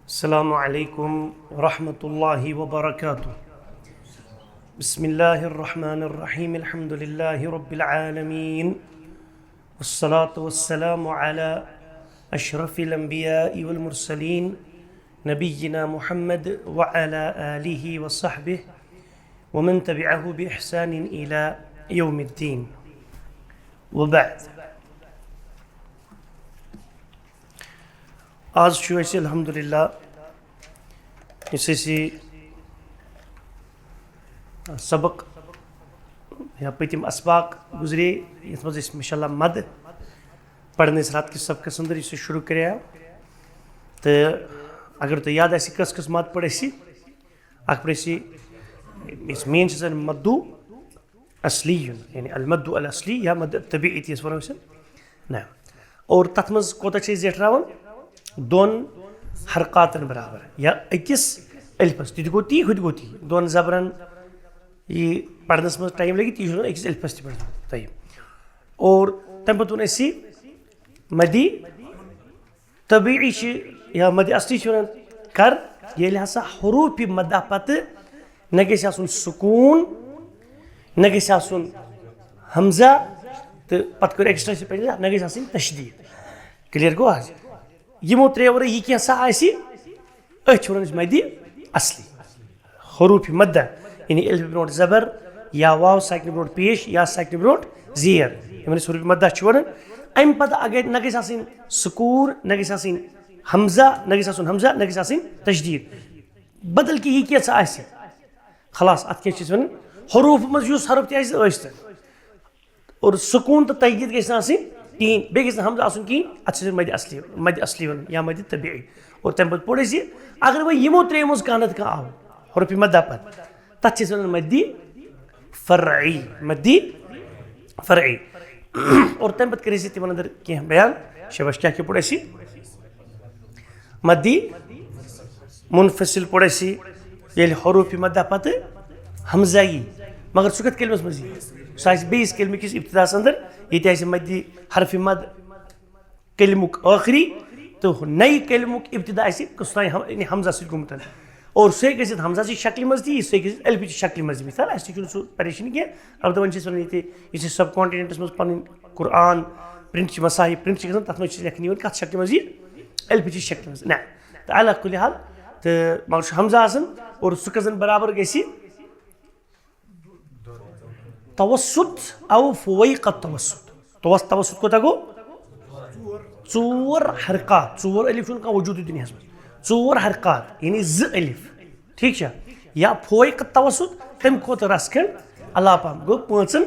السلام عليكم ورحمة الله وبركاته. بسم الله الرحمن الرحيم. الحمد لله رب العالمين، والصلاة والسلام على أشرف الأنبياء والمرسلين نبينا محمد وعلى آله وصحبه ومن تبعه بإحسان إلى يوم الدين. وبعد. آز چھُ اَسہِ الحمدللہ یُس اَسہِ سبق یا پٔتِم اسباق گُزرے یَتھ منٛز أسۍ ماشاء اللہ مد پرنے اس رات کِس سبقس اندر یُس أسۍ شروع کریاو تہٕ اگر تۄہہِ یاد آسہِ کٔژ کٔژ مد پٔر اَسہِ اکھ پٔر اَسہِ یُس مین چھِ زن مدو اصلی یعنی المدو الاصلی یا مد طبیعی تہِ یَس وَنو أسۍ نہ اور تتھ منٛز کوتاہ چھِ أسۍ زیٹھراوان دۄن حرکاتن برابر یا أکِس الفس تہِ گوٚو تی ہُہ تہِ گوٚو تی دۄن زبرن یہِ پرنس منٛز ٹایم لگہِ تی چھُ أکِس الفس تہِ پٮ۪ٹھ تۄہہِ اور تمہِ پتہٕ ووٚن اَسہِ مدِ طبیعی چھِ یا مدِ اصلی چھِ ونان کر ییٚلہِ ہسا حروٗفِ مدہ پتہٕ نہ گژھِ آسُن سکوٗن نہ گژھِ آسُن حمزہ تہٕ پتہٕ کٔر ایکسٹرا نہ گژھِ آسٕنۍ تشدیٖد. کلیر گوٚو حظ؟ یِمو ترٛیو ورٲے یہِ کینٛژھا آسہِ أتھۍ چھِ ونان أسۍ مدِ اصلی. حروٗفِ مدہ یعنی الفہِ برونٛٹھ زبر یا واو ساکنہِ برونٛٹھ پیش یا ساکنہِ برونٛٹھ زیر یِمن أسۍ حروٗفِ مدہ چھِ ونان. امہِ پتہٕ اگر نہ گژھِ آسٕنۍ سکوٗن نہ گژھِ آسٕنۍ حمزہ نہ گژھِ آسُن حمزہ نہ گژھِ آسٕنۍ تشدیٖد بدل کینٛہہ یہِ کینٛژھا آسہِ خلاص اتھ کیٛاہ چھِ أسۍ ونان حروٗف منٛز یُس حرف تہِ آسہِ ٲسۍتن اور سکوٗن تہٕ تشدیٖد گژھِ نہٕ آسٕنۍ کِہینۍ بیٚیہِ گژھِ نہٕ حمزہ آسُن کِہینۍ اتھ چھِ مدِ اصلی ونان یا مدِ طبیعی. اور تمہِ پتہٕ پوٚر اَسہِ اگر وۄنۍ یِمو ترٛیو منٛز کانٛہہ نتہٕ کانٛہہ آو حروٗفِ مدہ پتہٕ تتھ چھِ أسۍ ونان مدِ فرعی مدِ فرعی. اور تمہِ پتہٕ کٔر اَسہِ تِمن اندر کینٛہہ بیان شاباش. کیٛاہ کیٛاہ پوٚر اَسہِ مدِ منفصل پوٚر اَسہِ ییٚلہِ حروٗفِ مدہ پتہٕ حمزہ یی مگر سُہ کتھ کلمس منٛز یی سُہ آسہِ بیٚیِس کلمہٕ کِس ابتداہس اندر ییٚتہِ آسہِ مدِ حرفِ مد کلمُک ٲخری تہٕ نَیہِ کلمُک ابتدا آسہِ کُس تانۍ یعنی حمزہ سۭتۍ گوٚمُت اور سُہ ہیٚکہِ ٲسِتھ حمزہ چہِ شکلہِ منٛز تہِ سُہ ہیٚکہِ ٲسِتھ الفہِ چہِ شکلہِ منٛز تہِ مثال اَسہِ تہِ چھُنہٕ سُہ پریشٲنی کینٛہہ البتہ وۄنۍ چھِ أسۍ ونان ییٚتہِ یُس اَسہِ سب کانٹِنٮ۪نٹس منٛز پنٕنۍ قرآن پرنٹ چھِ مصاحف پرنٹ چھِ گژھان تتھ منٛز چھِ لیکھنہٕ یِوان کتھ شکلہِ منٛز یہِ الفہِ چہِ شکلہِ منٛز نہ تہٕ علیٰ کُلہِ حال تہٕ مگر چھُ حمزہ آسان اور سُہ کٔژن برابر گژھِ توسط او فویق التوسط. توسط کوتاہ گوٚو ژور حرکات ژور الف چھُنہٕ کانٛہہ وجوٗدٕے دُنیاہس منٛز ژور حرکات یعنی زٕ الف ٹھیٖک چھا یا فویق التوسط تمہِ کھۄتہٕ رس کھنٛڈ علاوٕ پہم گوٚو پانٛژن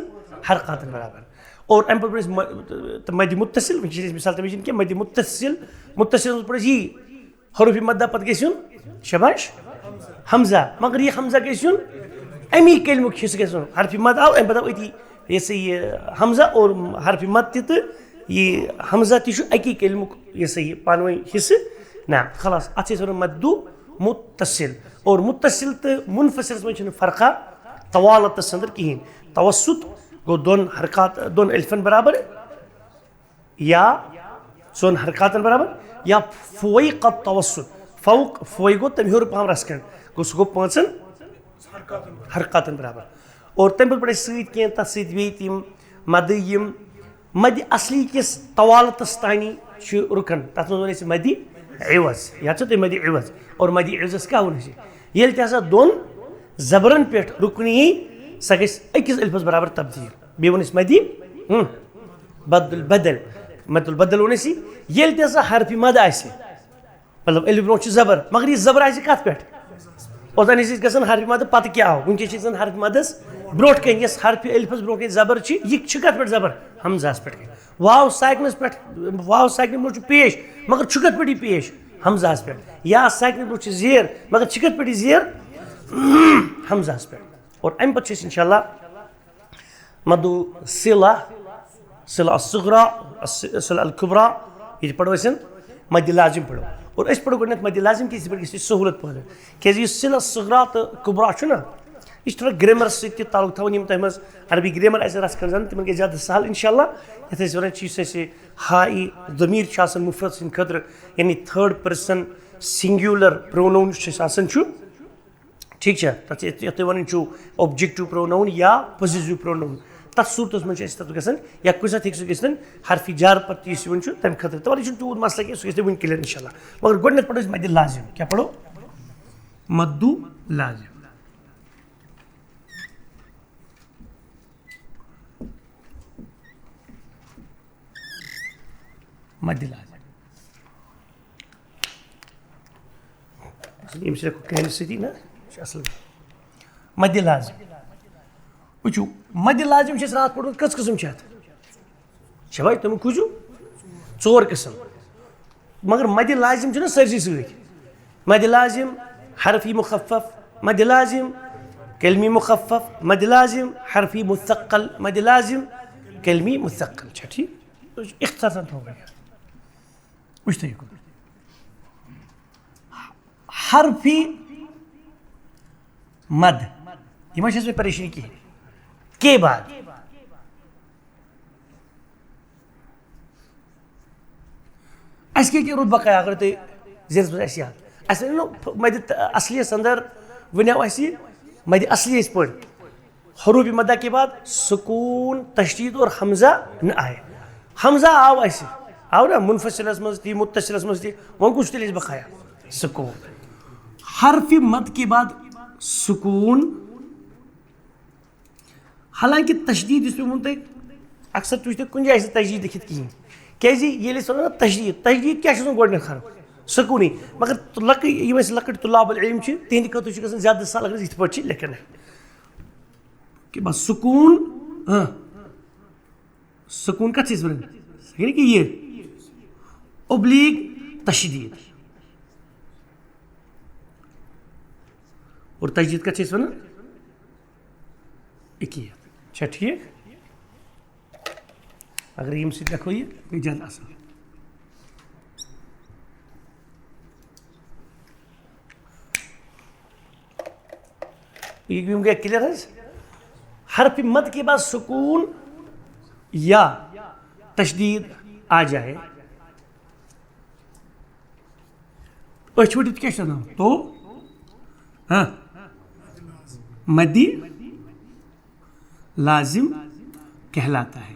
حرکاتن برابر. اور امہِ پتہٕ پوٚر اَسہِ مدِ متصل وٕنۍ چھِ أسۍ مثال تمِچ کینٛہہ مدِ متصل منٛز پوٚر اَسہِ یی حروٗفِ مدہ پتہٕ گژھِ یُن شاباش حمزہ مگر یہِ حمزہ گژھِ یُن امی کلمُک حصہٕ گژھِ یُن حرفِ مد آو امہِ پتہٕ آو أتی یہِ سا یہِ حمزہ اور حرفِ مد تہِ تہٕ یہِ حمزہ تہِ چھُ اکی کلمُک یہِ سا یہِ پانہٕ ؤنۍ حصہٕ نہ خلاص اتھ چھِ أسۍ ونان مدُ متصل. اور متصل تہٕ منفصلس منٛز چھنہٕ فرقہ طوالتس اندر کہیٖنۍ. توسط گوٚو دۄن حرکات دۄن الفن برابر یا ژۄن حرکاتن برابر یا فویق التوسط فوی گوٚو تمہِ ہیوٚر پہم رس کھنٛڈ گوٚو سُہ گوٚو پانٛژن حرکاتن برابر. اور تمہِ پتہٕ پوٚر اَسہِ سۭتۍ کینٛہہ تتھ سۭتۍ بیٚیہِ تِم مدٕ یِم مدِ اصلی کِس طوالتس تانی چھِ رُکان تتھ منٛز ووٚن اَسہِ مدِ عوض یاد چھا تۄہہِ مدِ عوض. اور مدِ عوضس کیٛاہ ووٚن اَسہِ ییٚلہِ تہِ ہسا دۄن زبرن پٮ۪ٹھ رُکُن یی سۄ گژھِ أکِس الفس برابر تبدیٖل. بیٚیہِ ووٚن اَسہِ مدِ بدل مد البدل ووٚن اَسہِ ییٚلہِ تہِ ہسا حرفِ مد آسہِ مطلب الفہِ برونٛٹھ چھُ زبر مگر یہِ زبر آسہِ کتھ پٮ۪ٹھ اوٚتانۍ ٲسۍ أسۍ گژھان حرفِ مدٕ پتہٕ کیٛاہ آو وٕنکیٚس چھِ أسۍ حرفِ مدس برونٛٹھ کَنۍ یۄس حرفہِ الفس برونٛٹھ کَنۍ زبر چھِ یہِ چھِ کتھ پٮ۪ٹھ زبر حمزہس پٮ۪ٹھ واو ساکنس پٮ۪ٹھ واو ساکنہِ برونٛٹھ چھُ پیش مگر چھُ کتھ پٮ۪ٹھ یہِ پیش حمزہس پٮ۪ٹھ یا ساکنہِ برونٛٹھ چھِ زیر مگر چھِ کتھ پٮ۪ٹھ یہِ زیر حمزہس پٮ۪ٹھ. اور امہِ پتہٕ چھِ أسۍ انشاء اللہ مدو صلہ صلہ الصغرا صلہ الکبرا یہِ پرو أسۍ مدِ لازم پرو. اور أسۍ پرو گۄڈٕنیتھ مدِ لازم کہِ یِتھ پٲٹھۍ گژھِ سہوٗلت پٲدٕ کیازِ یُس صلہ الصغرا تہٕ کبرا چھُ نہ یہِ چھُ تھوڑا گریمرس سۭتۍ تہِ تعلق تھاوان یِم تۄہہِ منٛز عربی گریمر آسہِ رژھ کھنٛڈ زانان تِمن گژھِ زیادٕ سہل انشاء اللہ. یتھ أسۍ ونان چھِ یُس اَسہِ ہا ای ضمیٖر چھُ آسان مُفرد سٕنٛدِ خٲطرٕ یعنی تھٲرڈ پٔرسن سنگیولر پروناؤن آسان ٹھیک چھا تک یتھ ونان اوبجیکٹو پروناؤن یا پوزیسو پروناؤن تر صورتس من تک گھن یا کچھ سات سہ گھن حرفی جار پتہ اس تمہ خاطر تو یہ تیوت مسئلہ کی سہ گھس ون کلیئر انشاء اللہ مگر گۄڈنیتھ پڑھو مد لازم کیا پڑھو مد لازم مد لازم یم کہہ سی نا اصل مد لازم وچو مد لازم رات پڑھو کس قسم ات بھائی تم کھوجو ژور قسم مگر مد لازم نا سرسی ست مد لازم حرفی مخفف مد لازم کلمی مخفف مد لازم حرفی مثقل مد لازم کلمی مثقل ٹھیک اختصار سان تھو وچ حرفی مد یہ میں پریشانی کی کے بعد اس کے روت بقایا اگر تھی ذہنس مز یاد اس مد اصلیس اندر ونو اسی مد اصلی پہ حروف مدہ کے بعد سکون تشدید اور حمزہ نہ آئے حمزہ آو اس آو نا منفصلس مز تھی متصلس مز تھی وہ کچھ تیل بقایا سکون حرف مد کے بعد سکون حالانکہ تشدید اس پہ ون تھی اکثر تھی کن جائے تشدید لکھت کہین کی نا تشدید تشدید کیا گۄڈنیٚتھ خراب سکونی مگر لکٹ طلاب العلم تہند خاطر گژھان زیادہ سال اگر یتھ پٲٹھۍ لکھن کہ بس سکون سکون کتھ چیز ونان کہ یہ ابلیغ تشدید اور تشدید کتھ چیز ونان اکیت چھا ٹھیک اگر یم سۭتۍ لیکھو یہ گٔے زیادٕ اصل یم گٔے کلیئر حظ حرف مد کے بعد سکون یا تشدید آ جائے أچھ ؤٹِتھ کیٛاہ چھُ وَنان تو مدی لازم کہلاتا ہے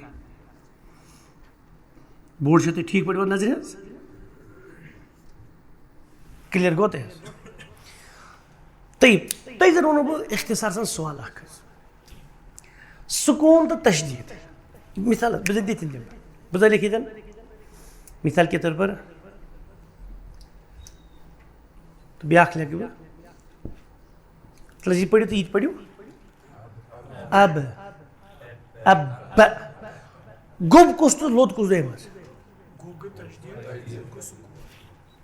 بورڈ سے ٹھیک پہ نظر کلیئر گو طیب تھی زن ونو بہ اختصار سان سوال اخ سکون تو تشدید مثال بزن دن تم بزن لکھت مثال کے طور پر بیاکھ لکھ بہ یہ پڑھو تو یہ پڑھو اب اب گوب کس تو لوت کس دم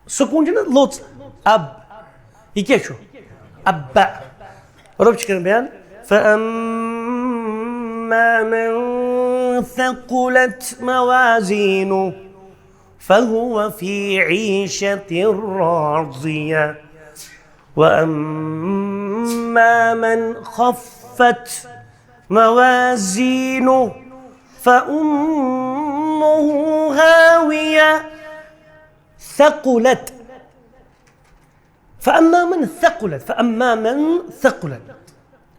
سکون نا لوت اب یہ کیا اب رب کران بیان فأما من ثقلت موازينه فهو في عيشة راضية وأما من خفت موازينه فأمه هاوية ثقلت فأما من ثقلت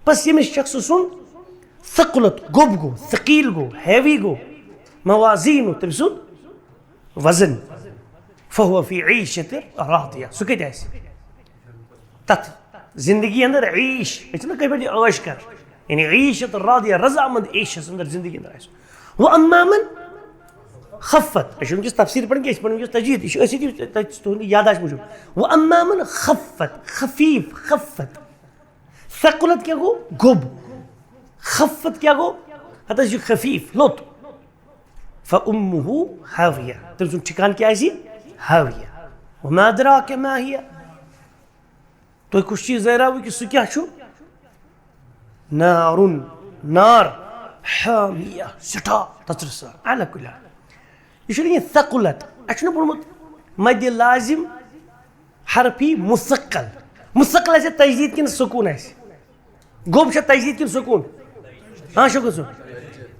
بس یہ شخص سن ثقلت گوب گو ثقیل گو ہیوی گو موازین تم سن وزن فهو في عيشة راضية سو کتہ آسہ تت زندگی اندر عیش نا کئی بڑی عیش کر یعنی عیشت راضیہ رضامند عیشس اندر زندگی اندر آسہ وأما من خفت ونکس تفسیر پڑھن کہ ونکس تجوید یہ تہند یاداش موجود وأما من خفت خفیف خفت ثقلت کیا گو گوب خفت کیا گو حتی خفیف لوت فأمه هاویہ تم سن ٹھکان کیا ہے هاویہ وما أدراك ما هي تو کچھ چیز ظاہر ہوئی کہ سو کیا چھو نار حامیہ سٹھا تترسا على كل حال یہ ثقلت اچھا پڑھمت مد لازم حرفی مثقل مثقل آسہ تجدید کن سکون آسہ گوب چھ تجدید کن سکون ہاں شکر سو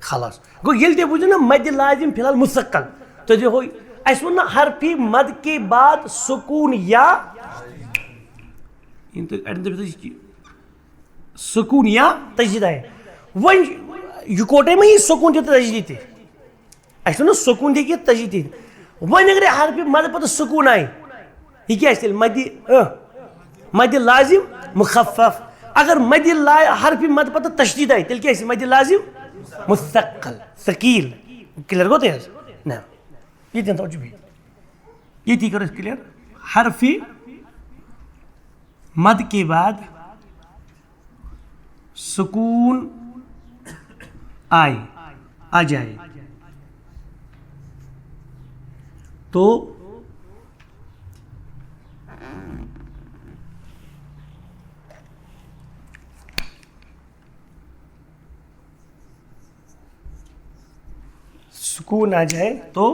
خلاص گو یل تھی بوجھو نا مد لازم فی الحال مثقل تو جو ہوئی اس ون حرف مد کے بعد سکون یا سکون یا تجدید آئے ون یکوٹے میں سکون تہ تجدید اس ون سکون تہ تجدید ون اگر حرف مد پتہ سکون آئے یہ کیا تیل مد لازم مخفف اگر مد حرف مد پتہ تشدید آئے تیل کیا مد لازم مثقل ثقیل کلیئر گو تہ نا یہ دن توجہ بھی یہ تھی کرو کلیئر حرف مد کے بعد سکون آئے آ جائے تو سکون آ جائے تو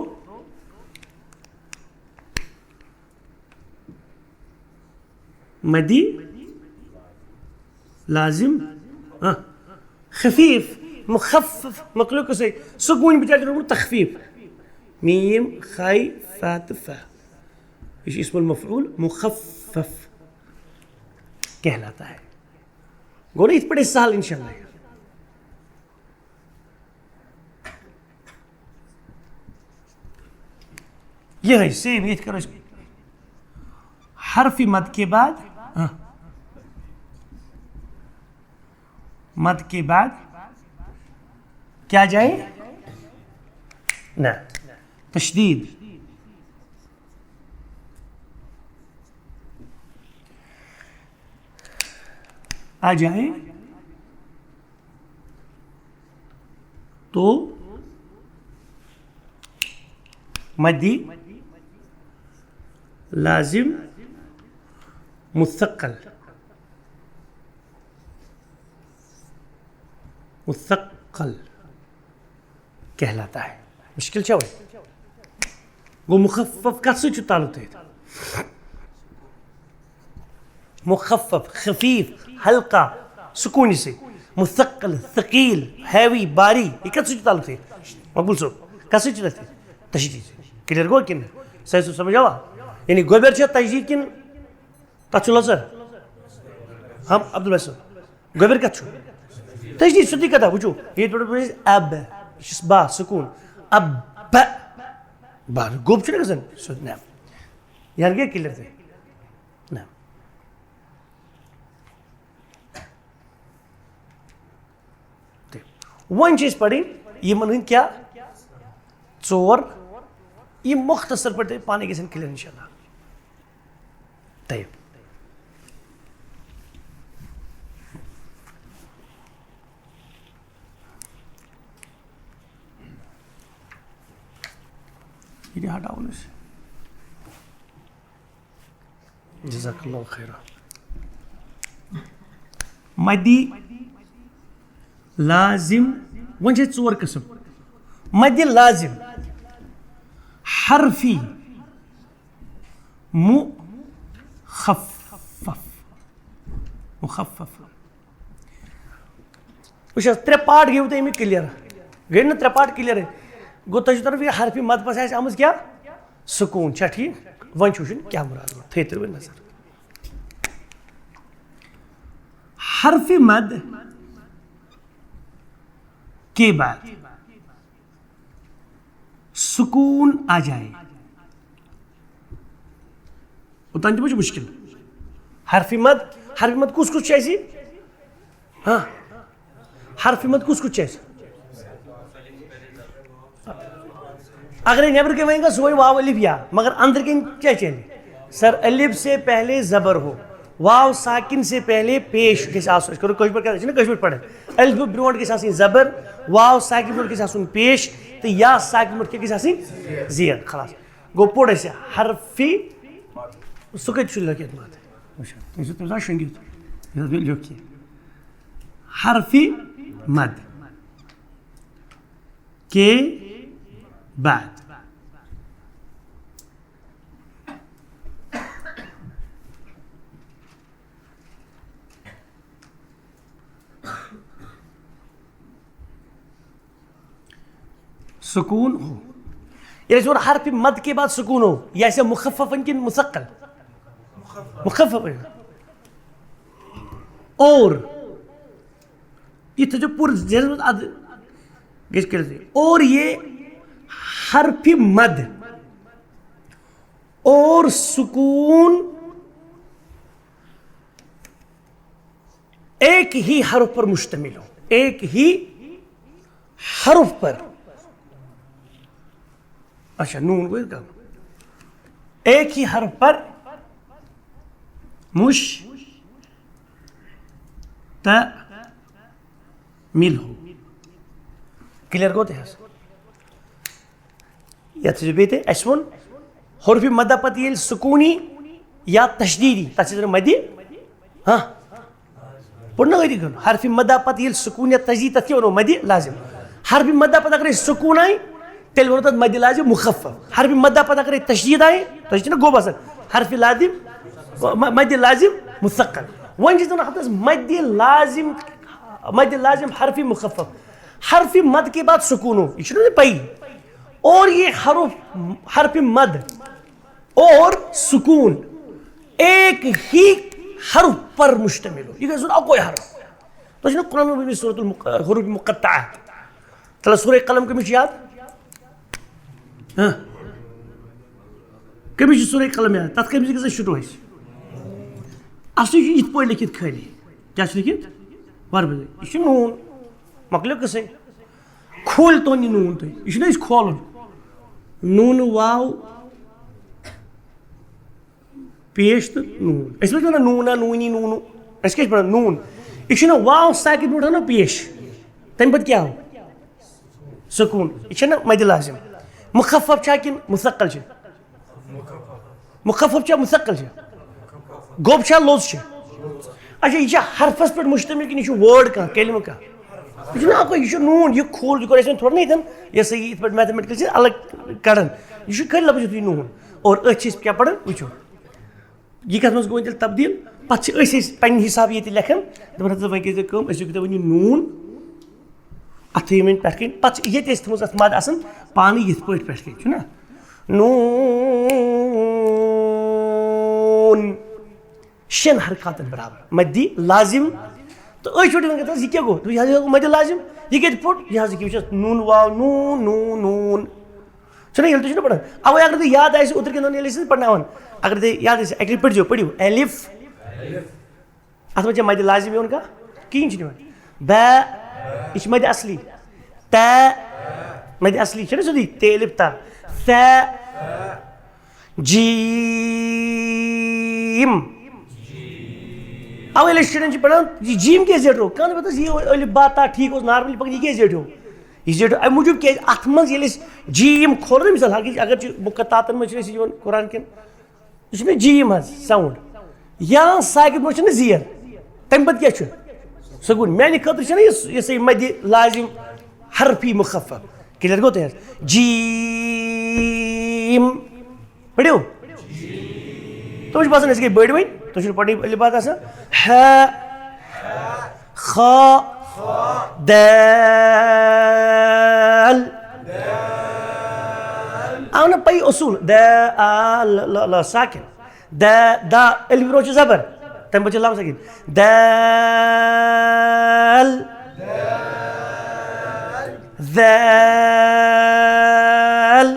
مدی لازم خفیف مخفف مخلوق سے سکون بچار تخفیف میم خائی فات فا یہ اسم المفعول مخفف کہلاتا ہے گو نا بڑے سہل انشاءاللہ یہ ہے سیم یہ کرو حرف مد کے بعد مد کے بعد کیا جائے نا تشدید آ جائے تو مدی لازم مثقل مثقل کہلاتا ہے مشکل چاہو وہ مخفف کت سے تعلق ہے مخفف خفیف ہلکا سکونی سے مثقل ثقیل ہیوی باری یہ کت سے تعلق ہے مقبول صاحب کت سے تعلق ہے تشدید کلیئر گو کن صحیح سمجھ آوا یعنی گوبر چھا تجدید کن تچ لزر ہم عبدالبائی صاحب گوبر کت چھو تجدید سدی کتا وچو یہ توڑا اب با سکون اب بار گوب چھو نکسن سد نام یعنی کیا کلیئر تھے نام ون چیز پڑھی یہ من کیا ژور یہ مختصر پڑھتے پانے کے سن کلیئر انشاءاللہ طيب یہ ہٹاؤ سے جزاک اللہ خیر مدی لازم ون چھ ژور قسم مد لازم حرفی مخفف وچ ترے پارٹ گیو تے امی کلیئر گئی نا ترے پارٹ کلیئر گو تجھ طرف یہ حرفی مد پس آئے آمز کیا سکون چھا ٹھیک ون چھوشن کیا مراد ہو تھے تر نظر حرف مد کے بعد سکون آ جائے اتنا مجھے مشکل حرف مد کس کس چاہیے ہاں حرف مد کس کس چاہیے اگر نیبر کے وہیں گا سوئی واو الف یا مگر اندر کے کیا چاہیے سر الف سے پہلے زبر ہو واو ساکن سے پہلے پیش کے ساتھ کرو کشمیر کا نا کشمیر پڑھے الف برونٹ کے ساتھ زبر واو ساکن برونٹ کے ساتھ پیش تو یا ساکن برونٹ کے ساتھ زیر خلاص گو پوڑے سے حرفی سکت چھو لکیت مات ہے اسے تمہیں شنگیت یہ بھی لوکی حرفی مد کے بعد سکون ہو یعنی حرف مد کے بعد سکون ہو یا اسے مخففن کن مثقل مخفف اور یہ جو پور اور یہ حرف مد اور سکون ایک ہی حرف پر مشتمل ہو ایک ہی حرف پر اچھا نون کو ایک ہی حرف پر مشتمل ہو کلیئر گوتے ہیں یا تجربیتے اسمون حرف مدہ پتہ یل سکونی یا تشدیدی تصدر مدی ہاں پڑھنا گئی دیکھو حرف مدہ پتہ یل سکون یا تشدید تتھی ونو مدی لازم حرف مدہ پتہ اگر سکون آئی تیل ونو تت مدی لازم مخفف حرف مدہ پتہ اگر تشدید آئی تشدید نا گو بسن حرف لازم مدی لازم مثقل وان جیتنا حتى مد لازم حرف مخفف حرف مد کے بعد سکون ہو یہ پئی اور یہ حرف مد اور سکون ایک ہی حرف پر مشتمل ہو یہ کہ کوئی حرف تو جنہوں قرآن میں بھی سورة الحروف مقطعہ تلا سورہ قلم کمیش یاد کمیش سورہ قلم یاد تات کمیش کسی شروع ہے اصلی یہ ات پوئی لکھت کھالی کیا لکھت بار بزر یہ نون مکلیو کسی کھول تو نہیں نون تو یہ نہیں اس کھولن نون واو پیش تو نون اس میں جو نا نونا نونی نونو اس کے پڑھا نون یہ نا واو ساکت بڑھا نا پیش تم بات کیا ہو سکون یہ نا مد لازم مخفف چاہ کن مثقل چاہ مخفف چاہ مثقل چاہ گوب چاہ لوز چاہ اچھا یہ حرفس پر مشتمل کی یہ ورڈ کا کلمہ کا یہ نا آپ کو یہ نون یہ کھول جو ایسے تھوڑا نہیں تھا یہ صحیح اس پر میتھمیٹکل سے الگ کرن یہ کھل لفظ ہوتی نون اور اچھی کیا پڑھن وچھو یہ کس مز گوین تیل تبدیل پتہ اس پنہ حساب یہ لکھن دپان ہسا وۄنۍ کٔرزِ کٲم أسۍ ہیٚکِو ؤنِو نون اتھ تھٲیِو وۄنۍ پٮ۪ٹھ کَنۍ پتہٕ چھِ ییٚتہِ ٲسۍ تھٲومٕژ اتھ مد آسان پانہٕ یِتھ پٲٹھۍ پٮ۪ٹھ کَنۍ چھُنہ نون شین حرکاتن برابر مدی لازم تو أسۍ چھِ وۄنۍ دپان یہِ کیٛاہ گوٚو یہِ حظ گوٚو مدِ لازم یہِ کَتہِ پھوٚٹ یہِ حظ یہِ چھُ نون واو نون نون نون چھُنہ ییٚلہِ تُہۍ چھُنہ پران اوے اگر تۄہہِ یاد آسہِ اوترٕ کٮ۪ن دۄہن ییٚلہِ أسۍ پرناوان اگر تۄہہِ یاد آسہِ اکہِ لٹہِ پٔرزیو پٔرِو الف اتھ منٛز چھا مدِ لازم یِوان کانٛہہ کِہیٖنۍ چھُنہٕ یِوان ب یہ مد اصلی ت مد اصلی چھنا سیودی ت الف تا ث جیم اوے لسٹن چھ پڑھان یہ جیم کیس زیٹو کان پتہ یہ الف با تا ٹھیک اوس نارملی پکن یہ کیس زیٹو یہ زیٹو ام موجود کہ اتھ منز یل جیم کھول مثال اگر مقطعاتن مجھ چھ یوان قران کین یہ چھ جیم ہز ساؤنڈ یا ساکت مجھ چھ زیر تم پتہ کیا چھ سکون میانہ خاطر چھ یہ صحیح مد لازم حرفی مخفف کلیئر گو تہ جیم پڑھو تو مجھ باسان اس گئی بڑ وین تو چھ پڑھنی الف بات آسان ح خ دال آو نا پئی اصول دال ساکن دا الف برو چھ زبر تم بچے لام سکین دال ذال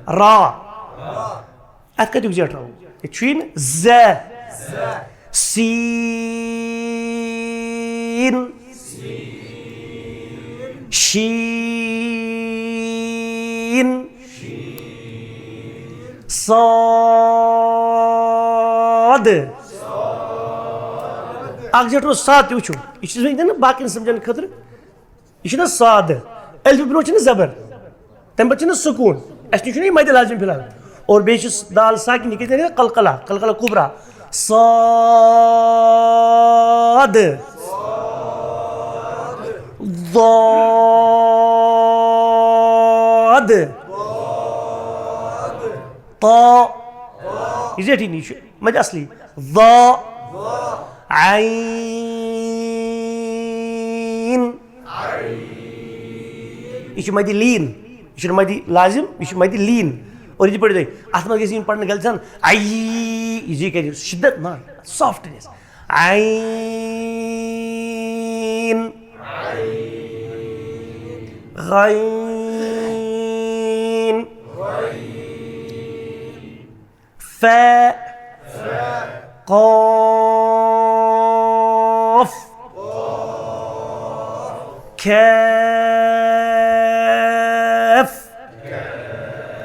را ات کتیک زیٹ رو یہ چھین ز سین شین صاد اک زیٹ رو صاد تہ وچھو یہ چھ نا باقی سمجھن خاطر یہ نا صاد الف برو چھ زبر تم پتہ چھ سکون اس نش یہ مد لازم فی الحال اور بیچ دال ساکن یہ کہتے ہیں قلقلہ قلقلہ کبرا صاد ضاد طا یہ زیٹھی نہیں مد اصلی ضا عین یہ مد لین یہ مدی لازم یہ مدی لین اور یہ پڑھو ات مز گھن پڑھنے غلطی سان آئی یہ کر شدت نا سافٹنس عین غین فاء قاف کاف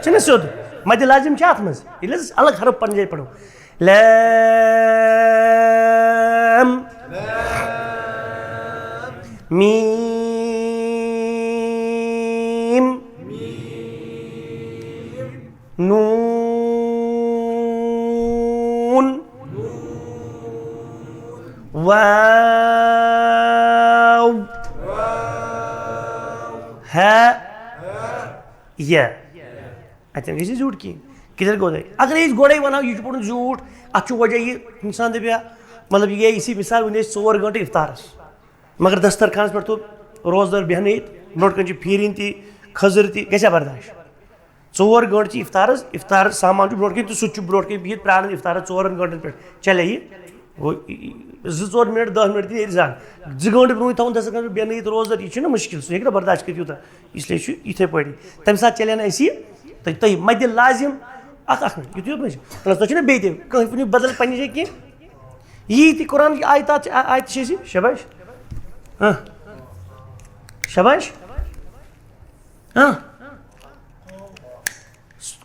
چھنا سیود مد لازم کیا ات مز یہ الگ حرف پنہ جائے پڑھو لام میم نون واو ہاء یا اتن گژھِ زیوٗٹھ کِہیٖنۍ کِلیر گوٚو تۄہہِ اگر أسۍ گۄڈے وَنو یہِ چھُ پوٚرمُت زیوٗٹھ اَتھ چھُ وجہ یہِ اِنسان دَپہِ ہا مطلب یہِ گٔیے اسی مثال وٕنہِ ٲسۍ 4 گٲنٛٹہٕ اِفطارَس مگر دسترخانَس پٮ۪ٹھ تھوٚو روزدار بیٚہنٲیِتھ برونٛٹھ کَنۍ چھِ پھیٖرِنۍ تہِ خٔزٕر تہِ گژھِ ہا برداش 4 گٲنٛٹہٕ چھِ اِفطارَس اِفطار سامان چھُ برونٛٹھ کَنۍ تہٕ سُہ تہِ چھُ برونٛٹھ کَنۍ بِہِتھ پیاران اِفطارَس 4 گٲنٛٹَن پٮ۪ٹھ چلے یہِ گوٚو 2-4 مِنٹ 10 مِنٹ تہِ نیرِ زانٛہہ 2 گٲنٛٹہٕ برونٛہٕے تھاوُن دسترخانَس پٮ۪ٹھ بیٚہنٲیِتھ روزدار یہِ چھُنہ مُشکل سُہ ہیٚکہِ نہ برداش کٔرِتھ یوٗتاہ اِسلیے چھُ یِتھَے پٲٹھی تَمہِ ساتہٕ چلے نہٕ اَسہِ یہِ تۄہہِ مدِ لازم اکھ مِنٹ یُتُے یوت مہ چھُ تۄہہِ چھُنہ بیٚیہِ تہِ کانٛہہ ؤنِو بدل پنٛنہِ جایہِ کینٛہہ یی تہِ قرآن آیتات آیتہٕ چھِ اَسہِ شاباش شاباش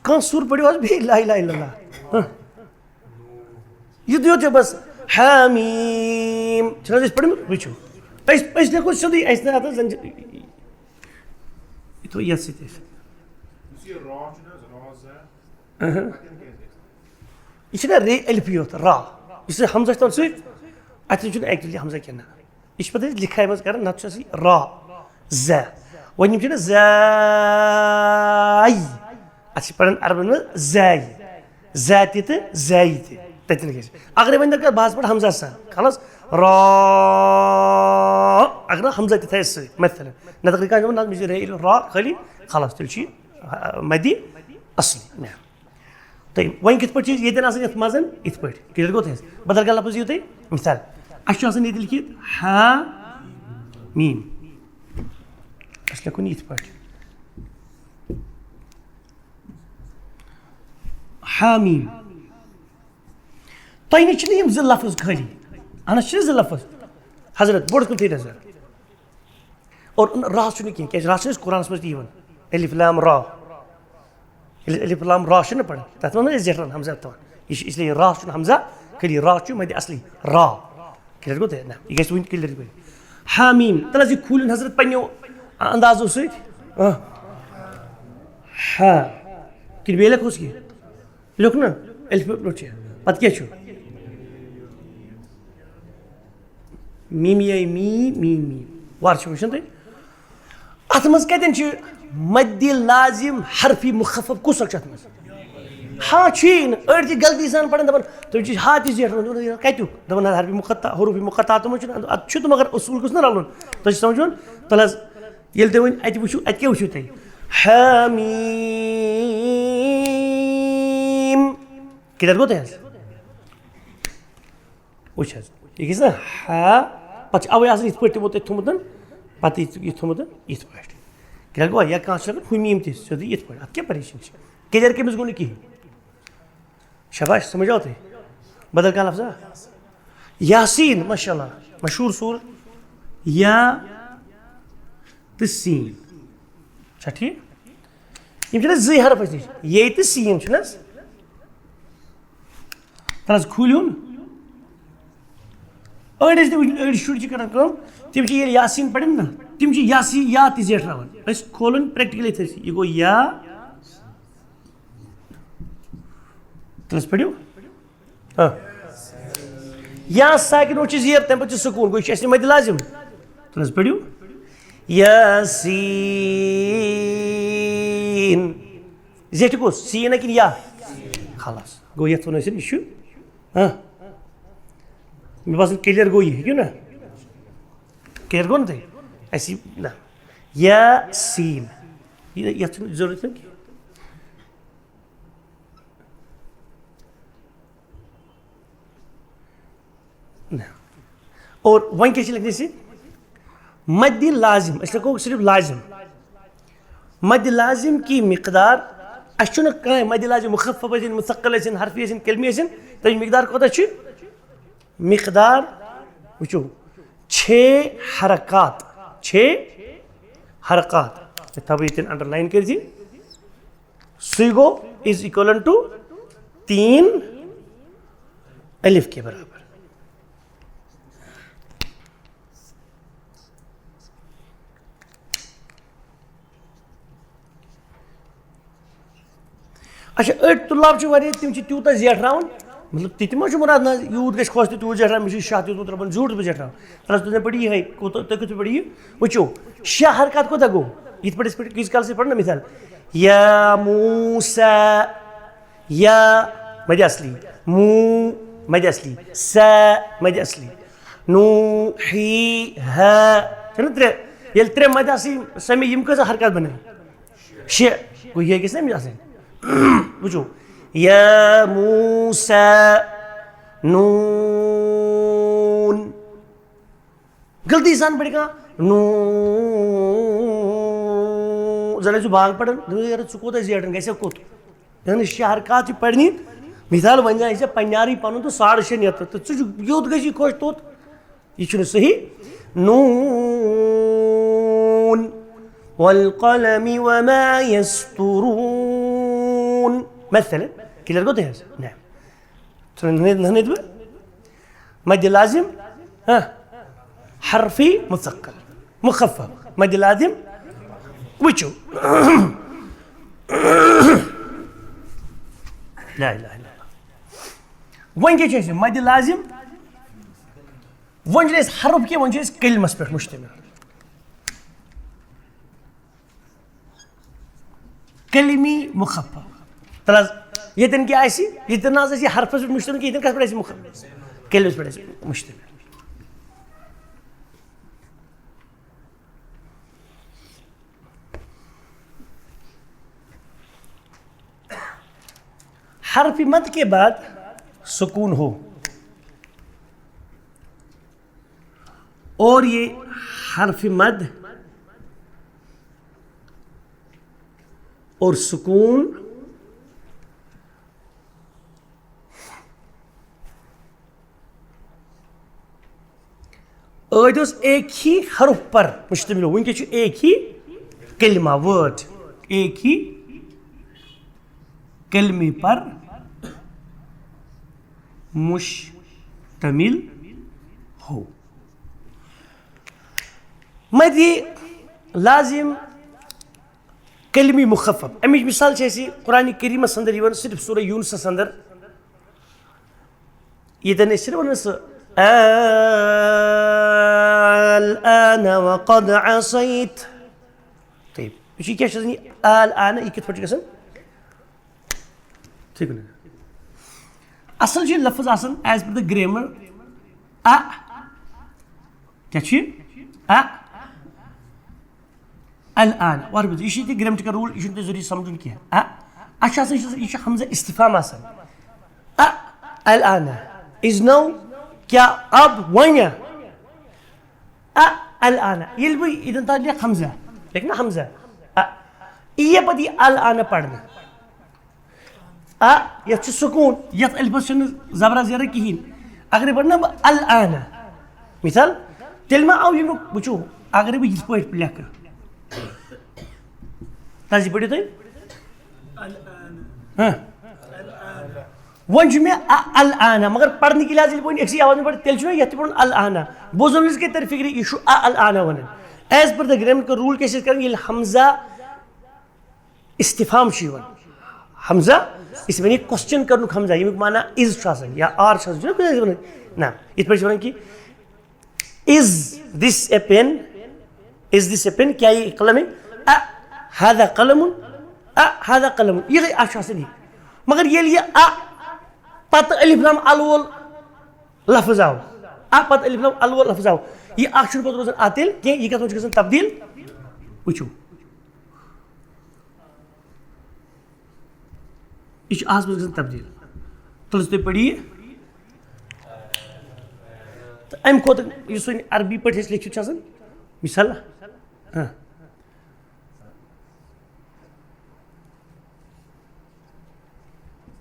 کانٛہہ سُر پٔرِو حظ بیٚیہِ لا اِلہَ اِلَّا اللہ یُتُے یوت چھُ بس حامیٖم چھِنہٕ حظ أسۍ پٔرمٕتۍ وٕچھِو أسۍ لیکھو سیوٚدُے اَسہِ نہٕ اَتھ حظ یہِ تھوٚو یَتھ سۭتۍ اَسہِ یہ چھُنہ رے الفی یوت را یُس حمزہ چھُ تَتھ سۭتۍ اَتٮ۪ن چھُنہٕ ایکچُؤلی حمزہ کینٛہہ نہ یہِ چھِ پَتہٕ أسۍ لِکھاے منٛز کران نتہٕ چھُ آسان را زِ وۄنۍ یِم چھِنہ زاے اَتھ چھِ پران عربن منٛز زاے زا تہِ تہٕ زایہِ تہِ تَتٮ۪ن گژھِ اگرے وۄنۍ دَپہِ بہٕ حظ پَرٕ حمزہ سان خلاص را اگر نہٕ حمزہ تہِ تھایَس سۭتۍ مثلاً نتہٕ اگر کانٛہہ نہ مےٚ چھِ رے را خٲلی خلاص تیٚلہِ چھُ یہِ مدِ اصلی تۄہہِ وۄنۍ کِتھ پٲٹھۍ چھِ ییٚتٮ۪ن آسان یَتھ منٛز یِتھ پٲٹھۍ کِلیر گوٚو تۄہہِ بدل کانٛہہ لفظ یِیو تۄہہِ مثال اَسہِ چھُ آسان ییٚتہِ لیکھِتھ ہا میٖم اَسہِ لیکھُن یِتھ پٲٹھۍ ہا میٖم تۄہہِ نِش چھِنہٕ یِم 2 لفظ خٲلی اہن حظ چھِنہٕ 2 لفظ حضرت بوٚڑ کُن تھٲیِو نظر اور را چھُنہٕ کینٛہہ کیٛازِ را چھِنہٕ أسۍ قرآنَس منٛز تہِ یِوان الف لام را الف لام را چھِنہ پَران تَتھ منٛز أسۍ زیٹھان حمزہ تھاوان یہِ چھِ اِسلیے را چھُنہٕ حمزہ خٲلی را چھُ مدِ اصلی را کِلیر گوٚو تۄہہِ نہ یہِ گژھِ وٕنہِ کِلیر پٲٹھۍ ہا میٖم تَلہٕ حظ یہِ کھوٗلِن حضرت پنٛنیو اندازو سۭتۍ ہا کِنہٕ بیٚیہِ لیکھوس کینٛہہ لیوٚکھ نہ الف پٮ۪ٹھ چھِ پَتہٕ کیٛاہ چھُ میٖم میٖم وارٕ چھِ وٕچھان تُہۍ اَتھ منٛز کَتٮ۪ن چھِ مدِ لازم حرفی مُخفف کُس اکھ چھُ اَتھ منٛز ہا چھُیی نہٕ أڑۍ چھِ غلطی سان پَران دَپان تُہۍ چھِ ہا تہِ زیٹھان کَتیُک دَپان حرفی مُخطا حروفی مُخطات منٛز چھُنہٕ اَدٕ چھُ تہٕ مگر اصوٗل گوٚژھ نہ رَلُن تۄہہِ چھُ سَمجھُن تَلہٕ حظ ییٚلہِ تُہۍ وۄنۍ اَتہِ وٕچھِو اَتہِ کیٛاہ وٕچھِو تُہۍ حمیٖم کِلیر گوٚو تۄہہِ حظ وٕچھ حظ یہِ گژھِ نا ہا پَتہٕ چھِ اَوَے آسان یِتھ پٲٹھۍ تِمو تَتہِ تھوٚمُت پَتہٕ یہِ تھوٚمُت یِتھ پٲٹھۍ کِلیر گوٚوا یا کانٛہہ چھُ لَگان ہُمیٖم تہِ سیوٚدُے یِتھ پٲٹھۍ اَتھ کیٛاہ پریشٲنی چھِ کِلیر کٔمِس گوٚو نہٕ کِہیٖنۍ شاباش سمجھ آو تۄہہِ بدل کانٛہہ لفظا یاسیٖن ماشاء اللہ مشہوٗر سوٗر یا تہٕ سیٖن چھا ٹھیٖک یِم چھِنہ 2 حرف اَسہِ نِش یے تہٕ سیٖن چھُنہ حظ تَلہٕ حظ کھوٗلِوُن أڑۍ ٲسۍ نہٕ أڑۍ شُرۍ چھِ کران کٲم تِم چھِ ییٚلہِ یاسیٖن پَرن نا تِم چھِ یا تہِ زیٹھراوان أسۍ کھولُن پرٛیکٹِکلی تھٲیِو یہِ گوٚو یا تَلہٕ حظ پٔرِو یا ساکِن چھِ زیر تَمہِ پَتہٕ چھِ سکوٗن گوٚو یہِ چھِ اَسہِ مدِ لازم تَلہٕ حظ پٔرِو یاسیٖن زیٹھِ کُس سیٖن ہا کِنہٕ یا خلاص گوٚو یَتھ وَنو أسۍ یہِ چھُ مےٚ باسان کِلیر گوٚو یہِ ہیٚکِو نا کِلیر گوٚو نہ تۄہہِ اَسہِ نہ یاسیٖن یَتھ چھُنہٕ ضروٗرت کینٛہہ. اور وۄنۍ کیٛاہ چھِ لکھنہٕ أسۍ مد لازم أسۍ لکھو صرف لازم مد لازم کی مقدار اَسہِ چھُنہٕ کانٛہہ مد لازم مخفف ٲسِن مثقل ٲسِن حرفی ٲسِن کلمی ٲسِن تَمِچ مقدار کوتاہ چھِ مقدار وٕچھو 6 حرکات 6 حرکات مےٚ تھاوٕ ییٚتٮ۪ن انڈر لایِن کٔرِتھ سُے گوٚو از اِکولن ٹُو 3 الف کے برابر. اچھا أڑۍ طلاب چھِ واریاہ تِم چھِ تیوٗتاہ زیٹھراوان مطلب تہِ ما چھُ مُراد نہ یوٗت گژھِ خۄش تہٕ تیوٗت زیٹھراوان مےٚ چھُ شاہ تیوٗتمُت رۄبن زیوٗٹھ بہٕ زیٹھراوان تُہۍ تُہۍ پٔرِو یِہے کوٗتاہ تُہۍ کِتھ پٲٹھۍ یہِ وٕچھو 6 حرکات کوتاہ گوٚو یِتھ پٲٹھۍ أسۍ پٲٹھۍ کۭتِس کالس پَرو نا مِثال یا موٗسا یا مدِ اصلی موٗ مدِ اصلی سا مدِ اصلی نوٗحی ہا چھِنہ 3 ییٚلہِ 3 مدِ اصلی سَمے یِم کۭژاہ حرکات بَنٲے 6 گوٚو یہِ گژھِ نا أمِس آسٕنۍ وٕچھو یا موٗسا نوٗن غلطی سان پٔرِ کانٛہہ نوٗن زَن ٲسِو بانٛگ پَران ژٕ کوٗتاہ زیٹھان گژھِ ہا کوٚت یعنی 6 حرکات چھِ پَرنہِ مِثال وۄنۍ زَن آسہِ ہا پنٛنہِ آرٕے پَنُن تہٕ 6.5 نِتھ تہٕ ژٕ چھُکھ یوٚت گژھِ خۄش توٚت یہِ چھُنہٕ صحیح. نوٗن والقلم وما يسطرون مثلا كلير قلت هذا نعم نهندوا مد لازم ها حرفي مثقل مخفف مد لازم وشو لا اله الا الله وين كيف مد لازم وين جلس حرف كي وين جلس كلمه سبح مشتمل كلمي مخفف خلاص يتن كي آسي يتن ناس آسي حرف مشتمل كي يتن كاس بدأ مخفف كلمة بدأ مشتمل. حرف مد کے بعد سکون ہو اور یہ حرف مد اور سکون ادوس ایک ہی حرف پر مشتمل ہو ونکس ایک ہی کلمہ ورڈ ایک ہی کلمے پر مشتمل ہو. مد لازم کلمی مخفف امچ مثال چھ قرآن کریمس اندر یوان صرف سورہ یونسس اندر یتن اس ونان سہ الآن وقد عصیت طيب یہ کیا چھ الآن یہ کت پٲٹھۍ گژھان ٹھیک نا اصل چھ لفظ آسان ایز پر دا گریمر کیا چھ الآن وار بس یہ گریمٹیکل رول یہ ضروری سمجھن کی اچھا یہ حمزہ استفہام آسان الآن از نو کیا اب ون الآن یل بہ ادن تک لکھ حمزہ لیکن حمزہ یہ پتہ یہ الآن پڑھنا یتھ سکون یتھ الفس چھنہ زبرا زیرہ کہین اگر پڑھنا بہ الآن مثال تیل ما آو یہ وچھو اگر بہ یتھ پٲٹھۍ لیکھٕ تازی پڑھو تُہۍ ون چھُ مےٚ الآن مگر پڑھنہٕ کہِ لحاظ ییٚلہِ بہٕ أکسٕے آواز پڑھ تیٚلہِ چھُ مےٚ یتھ تہِ پڑھُن الآن بوزن وِزِ کیٛاہ ترِ فکرِ یہِ چھُ الآن ونان ایز پر دا گریمٹیکل رول کیٛاہ چھِ أسۍ کران ییٚلہِ حمزہ استفہام چھُ یِوان حمزہ اس میں کوسچن کرنُک حمزہ ییٚمیُک معنا از چھُ آسان یا آر چھُ آسان چھُنہ کُنہِ وَنان نہ یِتھ پٲٹھۍ چھِ وَنان کہِ از دِس اے pain is this a pain کیٛاہ یہِ قلم ہے هذا قلم هذا قلم یہ چھُ آسان یہِ مگر ییٚلہِ یہِ پتہٕ الف لام الوول لفظ آو پتہٕ الف لام الوول لفظ آو یہِ اکھ چھُنہٕ پتہٕ روزان تیٚلہِ کینٛہہ یہِ کتھ منٛز چھُ گژھان تبدیٖل وٕچھو یہ آس مز گژھان تبدیل تلس تھی پڑھی تو ام کھت اس عربی پہ لکھت مثال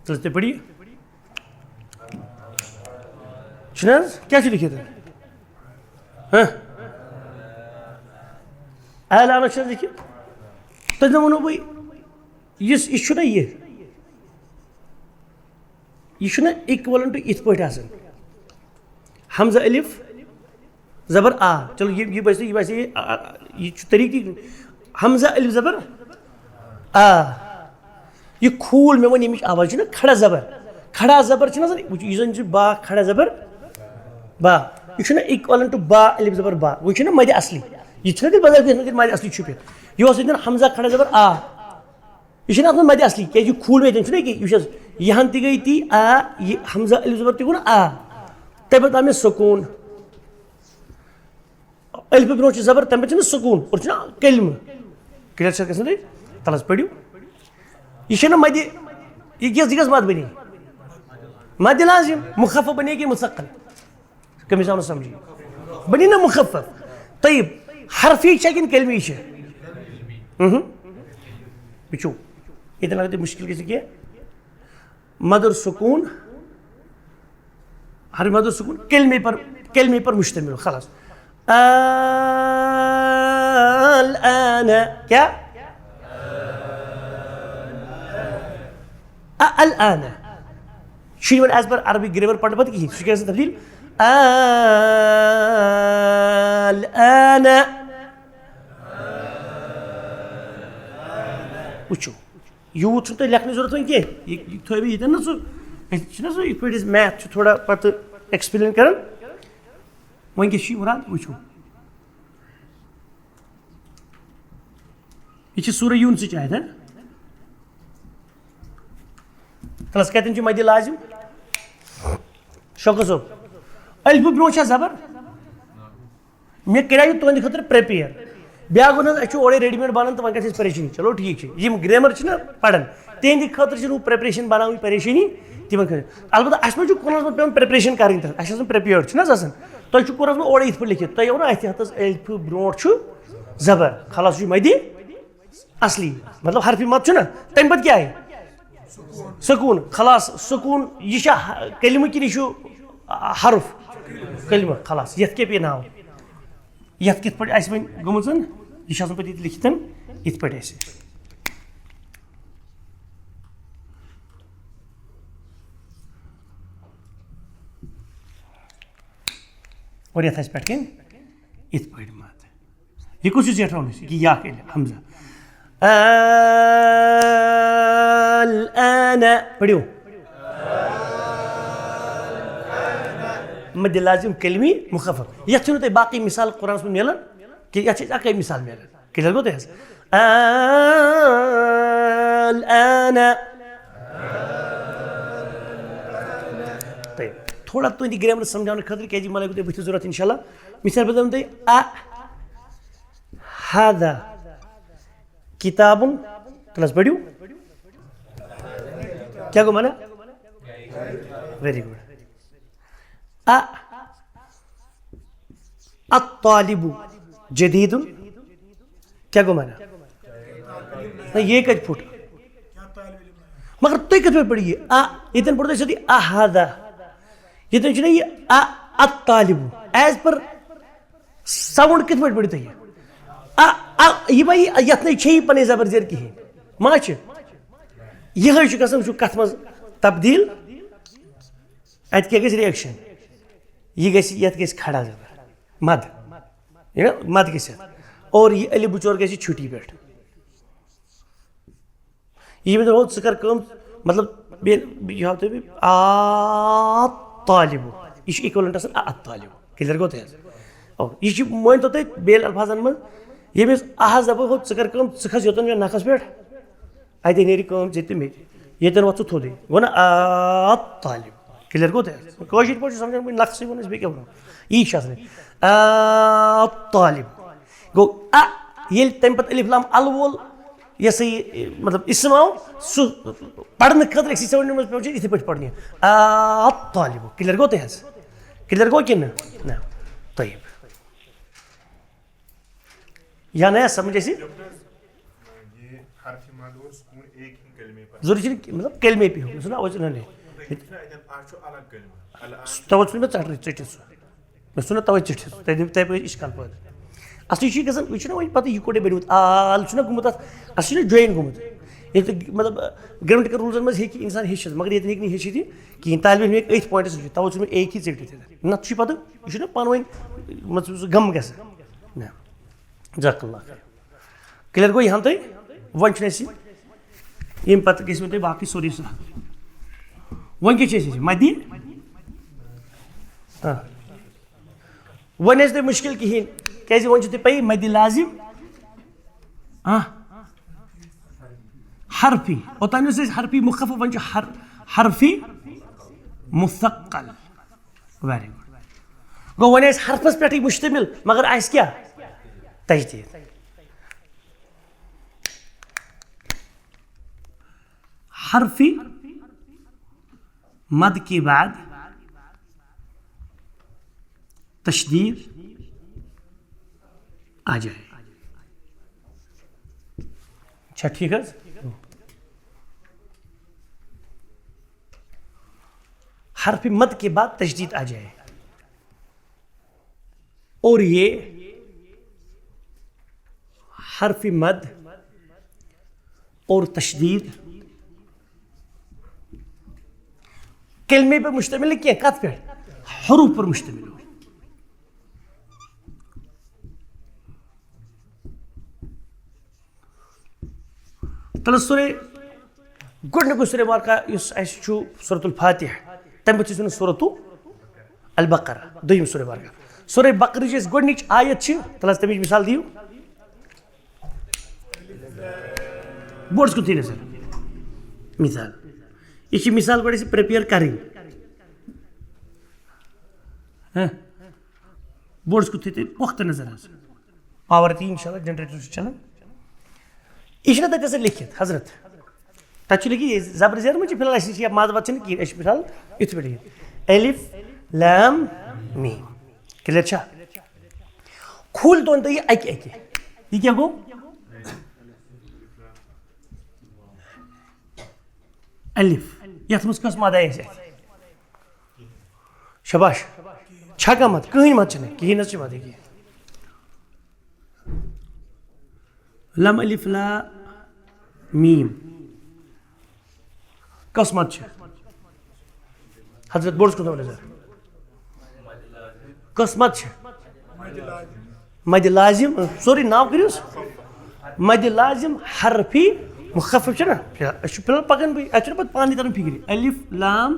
تلس تھی پڑھی کیا لکھت اعلانہ لکھت تھی ونو بھائی یہ اِکوَلَنٹ ٹو ات پٲٹھۍ آسان حمزہ الف زبر آ چلو یہ باسے یہ طریقہ حمزہ الف زبر آ یہ کھوٗل مےٚ ووٚن ییٚمِچ آواز چھِ نا کھڑا زبر چھُنہ زن یُس زن چھُ با کھڑا زبر با یہ چھُنہ اِکوَلَنٹ ٹو با الف زبر با وہ چھُنہ مدِ اصلی یہ چھُنہ تیٚلہِ بدل کینٛہہ مدِ اصلی چھُپِتھ یہ اوس ییٚتٮ۪ن حمزہ کھڑا زبر آ یہ چھُنہ اتھ منٛز مدِ اصلی کیازِ یہ کھوٗل مےٚ ییٚتٮ۪ن چھُنہ یہِ وٕچھ حظ یہاں تہِ گٔے تی آ یہ حمزہ الف زبر تہِ گوٚو نا آ تمہِ پتہٕ آو مےٚ سکوٗن الف برونٛٹھ چھُ زبر تمہِ پتہٕ چھُنہ سکوٗن اور چھُنہ کلمہٕ کلیئر چھا گژھان تۄہہِ تلس پٔرِو یہ چھُنہ مدِ یہ گژھِ مد بنے مد لازم مخفف بنے کہ مثقل کم حساب سے سمجھیے بنی نا مخفف طيب حرفی چھا کن کلمی چھا وچھو اتنا لگتا مشکل کسی کیا مد اور سکون حرف مد اور سکون کلمے پر مشتمل خلاص الآن کیا الآن شو ایز پر عربی گریمر پڑھنے پتہ کہیں سو کیا تبدیل الآن وچھو یوت چھُنہٕ تۄہہِ لیکھنٕچ ضروٗرت وۄنۍ کینٛہہ یہِ تھٲیِو ییٚتٮ۪ن نا سُہ چھُنہ سُہ یِتھ پٲٹھۍ أسۍ میتھ چھُ تھوڑا پتہٕ ایکسپلین کران وۄنۍ کیٛاہ چھُ مُراد وٕچھو یہ چھِ سورہ یوٗنسٕچ آیت تلس کتٮ۪ن چھُ مدِ لازم شوکت صٲب الف برونٛٹھ چھا زبر مےٚ کریٛاو یہِ تُہنٛدِ خٲطرٕ پریپیر بیاکھ گوٚو نہ اَسہِ چھُ اورے ریڈی میڈ بنان تہٕ وۄنۍ گژھِ اَسہِ پریشٲنی چلو ٹھیٖک چھُ یِم گریمر چھِنہ پران تِہنٛدِ خٲطرٕ چھِنہٕ ہُہ پریپریشن بناوٕنۍ پریشٲنی تِمن خٲطرٕ البتہ اَسہِ ما چھُ قرآنس منٛز پیٚوان پریپریشن کرٕنۍ تتھ اَسہِ چھِ آسان پریپیٲرڈ چھُنہ حظ آسان تۄہہِ چھُ قرآنس منٛز اورے یِتھ پٲٹھۍ لیکھِتھ تۄہہِ آو نا اَتھِ ہتس الف برونٛٹھ چھُ زبر خلاص چھُ مدِ اصلی مطلب حرفی مد چھُنہ تمہِ پتہٕ کیٛاہ آیہِ سکوٗن خلاص سکوٗن یہِ چھا کلمہٕ کِنہٕ یہِ چھُ حرف کلمہٕ خلاص یتھ کیٛاہ پیٚیہِ ناو یتھ کِتھ پٲٹھۍ آسہِ وۄنۍ گٔمٕژ یہ چھُ آسان پتہٕ ییٚتہِ لیکھِتھ یِتھ پٲٹھۍ آسہِ اور یتھ آسہِ پٮ۪ٹھ کَنۍ یِتھ پٲٹھۍ مد یہ کُس چھُ زیٹھراوُن أسۍ یہِ یا حمزہ الآن پڑھیو مد لازم کلمی مخفف یتھ چھُنہٕ تۄہہِ باقٕے مثال قرآنس منٛز مِلان کہ یتھ چھِ اکٕے مثال مِلان کلیئر گوٚو تۄہہِ حظ الآن طيب تھوڑا تُہنٛدِ گریمر سمجھاونہٕ خٲطرٕ کیازِ مےٚ لگوٕ تۄہہِ بٕتھِ ضروٗرت انشاء اللہ مثال بہٕ دِمہٕ تۄہہِ هذا کتاب تلس پٔرِو کیٛاہ گوٚو مانا ویری گُڈ الطالب جدید کیا گو مانا یہ کت پھٹ مگر تھی کت پہ پڑھیے یتن پڑھو سیدھی احاذا یتن چھُنہ یہ الطالب ایز پر ساؤنڈ کت پہ پڑھو تھی یہ بھائی یتھ نئی چھ پنٕنۍ زبر زیر کہین ما چھ یہ چھُ گژھان وٕچھو کتھ منٛز تبدیل اتہِ کیٛاہ گژھِ رِیکشن یہ گژھِ یتھ گژھِ کھڑا زبر مد مد گژھِ اور یہ الف بچور گژھِ چھُٹی پٮ۪ٹھ یہ مےٚ دوٚپ ژٕ کر کٲم مطلب یہِ ہاو تۄہہِ طالب یہ چھُ اِکوَلنٹ آسان الطالب کلیئر گوٚو تۄہہِ حظ اور یہ چھُ مٲنۍتو تُہۍ بیٚیہِ الفاظن منٛز ییٚمِس احد دپو ہو ژٕ کر کٲم ژٕ کھس یوٚتن مےٚ نکھس پٮ۪ٹھ اتے نیرِ کٲم ژےٚ تہِ مےٚ تہِ ییٚتٮ۪ن وۄتھ ژٕ تھوٚدُے گوٚو نا الطالب کلیئر گوٚو تۄہہِ حظ کٲشِر پٲٹھۍ چھُ سمجھان وۄنۍ نقشٕے ووٚن اَسہِ بیٚیہِ کیٛاہ وَنو یی چھُ آسان الطالب گوٚو ییٚلہِ تمہِ پتہٕ الف لام ال وول یہ سا یہ مطلب اسم آو سو پڑھنے خاطر ایک سی 7 میں پہنچے اتنے پہ پڑھنی ہے الطالب کلیئر گو تہذ کلیئر گو کہ نا طیب یا نیا سمجھ ایسی ضروری چیز مطلب کلمے پہ ہو سنا آواز انہوں نے توجہ میں چٹ رہی چٹھی سو میں سنا توجہ چٹھی سو تے پہ اشکال پہ اصلی چیز گژھان یہ چھُنہ وۄنۍ پتہٕ یہِ کوٚڑ بنیومُت آل چھُنہ گوٚمُت اَتھ اَتھ چھُنہ جوین گوٚمُت ییٚتہِ مطلب گرٛیمٹِکل روٗلزن منٛز ہیٚکہِ اِنسان ہیٚچھِتھ مگر ییٚتہِ ہیٚکہِ نہٕ ہیٚچھِتھ یہِ کِہیٖنۍ طالبہِ علم ہیٚکہِ أتھۍ پویِنٹس وٕچھِتھ توے چھُس بہٕ ایک ہی ژٔٹِتھ نتہٕ چھُ پتہٕ یہِ چھُنہ پانہٕ ؤنۍ مان ژٕ سُہ غم گژھان نہ جزاک اللہ خیر کلیئر گوٚو یِہن تۄہہِ وۄنۍ چھُنہٕ اَسہِ ییٚمہِ پتہٕ گژھِ وۄنۍ تۄہہِ باقٕے سورُے سہل وۄنۍ کیٛاہ چھِ اَسہِ مدی وۄنۍ آسہِ تۄہہِ مُشکِل کِہیٖنۍ کیٛازِ وۄنۍ چھُو تۄہہِ پَیی مدِ لازم حرفی اوٚتانۍ اوس اَسہِ حرفی مُخفف وۄنۍ چھُ حرفی مثقل ویری گُڈ گوٚو وۄنۍ آسہِ حرفس پٮ۪ٹھٕے مُشتمل مگر آسہِ کیٛاہ تجدیٖد حرفی مد کے بعد تشدید آ جائے اچھا ٹھیک ہے حرف مد کے بعد تشدید آ جائے اور یہ حرف مد اور تشدید کلمے پر مشتمل ہے کیا کت پہ حروف پر مشتمل ہو تل سورے گۄڈنیُکُے سورے واقعہ یُس اَسہِ چھُ سورۃ الفاتحہ تَمہِ پتہٕ چھِ أسۍ وَنان سورۃ البقرہ دوٚیِم سورے واقعہ سورے بقرٕچ یۄس گۄڈنِچ آیت چھِ تل حظ تَمِچ مثال دِیِو بوڑس کُن تھٲیِو نظر مثال یہ چھِ مثال گۄڈٕ اَسہِ پرٛیپیر کَرٕنۍ بوڑس کُن تھٲیِو تُہۍ پۄختہٕ نظر حظ پاور تہِ اِنشاء اللہ جنریٹر چھُ چلان یہ چھُنہ تَتہِ آسان لیکھِتھ حضرت تَتہِ چھُ لیکھِتھ زبر زیر منٛز چھِ فِلحال اَسہِ نِش یا ماد واد چھِنہٕ کِہیٖنۍ أسۍ چھِ فِلحال یِتھ پٲٹھۍ لیکھِتھ الف لام میم کلیئر چھا کھوٗلۍ تون تُہۍ یہِ اَکہِ اَکہِ یہِ کیٛاہ گوٚو الف یتھ منٛز کۄس مد آیہِ اَسہِ اَتھِ شباش چھا کانٛہہ مد کٕہٕنۍ مد چھِنہٕ کِہیٖنۍ حظ چھِ مدٕے کینٛہہ لم الف لا میم کۄس مد چھِ حضرت بوڑس کُن تھٲیِو نظر کۄس مد چھِ مدِ لازم سورُے ناو کٔرِوس مدِ لازم حرفی مخفف چھُنہ أسۍ چھِ فِلحال پکان بہٕ اَسہِ چھُنہ پتہٕ پانہٕ تران فِکرِ الف لام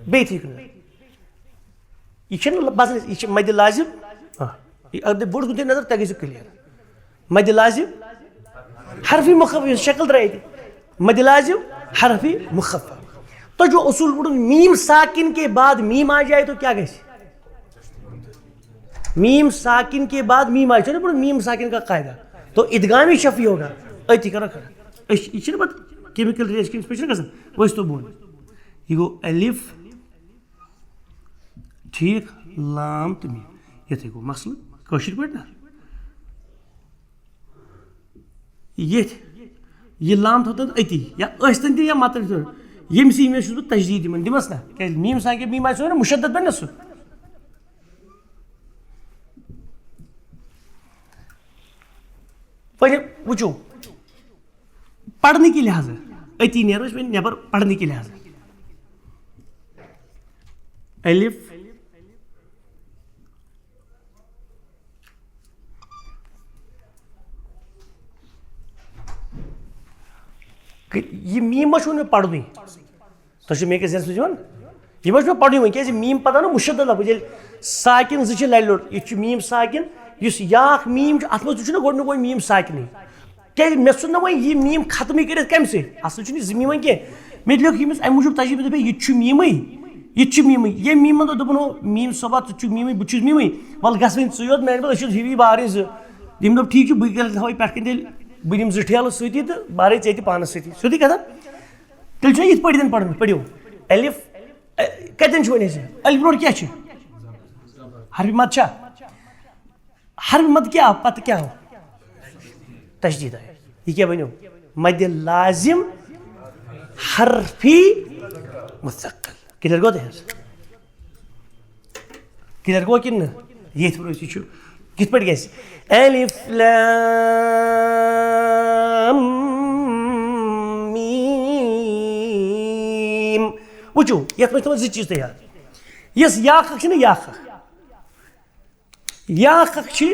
بیٚیہِ تھٲیِو نظر یہ چھنہٕ باسان یہ چھِ مدِ لازم اگر تُہۍ بوٚڑ کُن تھٲیِو نظر تۄہہِ گژھِوٕ کلیر مدِ لازم حرفی مخفف شکل درٛاے ییٚتہِ مدِ لازم حرفی مخفف تۄہہِ چھُو اصوٗل پوٚرمُت میم ساکن کے بعد میم آ جائے تو کیا گژھِ میم ساکن کے بعد میم آئے چھُنہ پوٚرمُت میم ساکن کا قاعدہ تو ادغام شفی ہوگا أتی کرو کھڑا یہ چھِنہ پتہٕ کیمِکل ریشکن پٮ۪ٹھ چھِنہ گژھان ؤسۍ تو بوٚڑ یہ گوٚو الف ٹھیک لام تہٕ میم یِتھٕے گوٚو مسلہٕ کٲشِر پٲٹھۍ نا ییٚتھۍ یہِ لام تھوٚو تَتھ أتی یا ٲسۍتن تہِ یا متن تہِ ییٚمِسٕے ییٚمِس چھُس بہٕ تجدیٖد دِوان دِمس نا کیٛازِ میٖم ساکن میٖم آسہِ نا مُشدد بنہِ نا سُہ وۄنۍ وٕچھو پرنہٕ کہِ لحاظہٕ أتی نیرو أسۍ وۄنۍ نٮ۪بر پرنہٕ کہِ لحاظہٕ الف یہ میم ما چھُو مےٚ پرنُے تۄہہِ چھُو مےٚ کیٛاہ ذہنس منٛز یِوان یہِ ما چھُ مےٚ پرنُے وۄنۍ کیٛازِ میم پتہ نا مُشدد لفظ ییٚلہِ ساکن زٕ چھِ لرِ لوٚٹ ییٚتہِ چھُ میم ساکن یُس یا اکھ میم چھُ اتھ منٛز تہِ چھُنہ گۄڈنیُک وۄنۍ میم ساکنٕے کیٛازِ مےٚ ژھُن نہ وۄنۍ یہِ میم ختمٕے کٔرِتھ کمہِ سۭتۍ اصل چھُنہٕ یہِ زٕ میٖم وۄنۍ کینٛہہ مےٚ تہِ لیوٚکھ ییٚمِس امہِ موٗجوٗب تجدیٖد مےٚ دوٚپ یہِ تہِ چھُ میٖمٕے یہ میم یہ میم دپن ہو میم صبح ژٕ میمی بہٕ چھُس میمی وَلہٕ گژھ وۄنۍ ژٕ یوت میانہِ بل أسۍ ہِوی بارٕے زٕ تٔمۍ دوٚپ ٹھیٖک چھُ بہٕ تھاوَے پٮ۪ٹھ کَنۍ تیٚلہِ بہٕ نِمہٕ 2 ٹھیلہٕ سۭتی تہٕ بارے ژےٚ تہِ پانَس سۭتی سیوٚدُے کَتھا تیٚلہِ چھُنا یِتھ پٲٹھۍ پَرُن پٔرِو الف کَتٮ۪ن چھُ وۄنۍ اَسہِ الف برونٛٹھ کیٛاہ چھُ حرفہِ مد چھا حرفہِ مد کیٛاہ پتہٕ کیٛاہ تشدیٖد آیہِ یہِ کیٛاہ بنیو مدِ لازم حرفی مثقل کلیئر گوٚو تۄہہِ حظ کلیئر گوٚو کِنہٕ نہٕ ییٚتھۍ پٲٹھۍ یہِ چھُ کِتھ پٲٹھۍ گژھِ الف لام میٖم وٕچھِو یَتھ منٛز چھِ تھاوان 2 چیٖز تۄہہِ یاد یۄس یا اکھ چھِ نا یا اکھ چھِ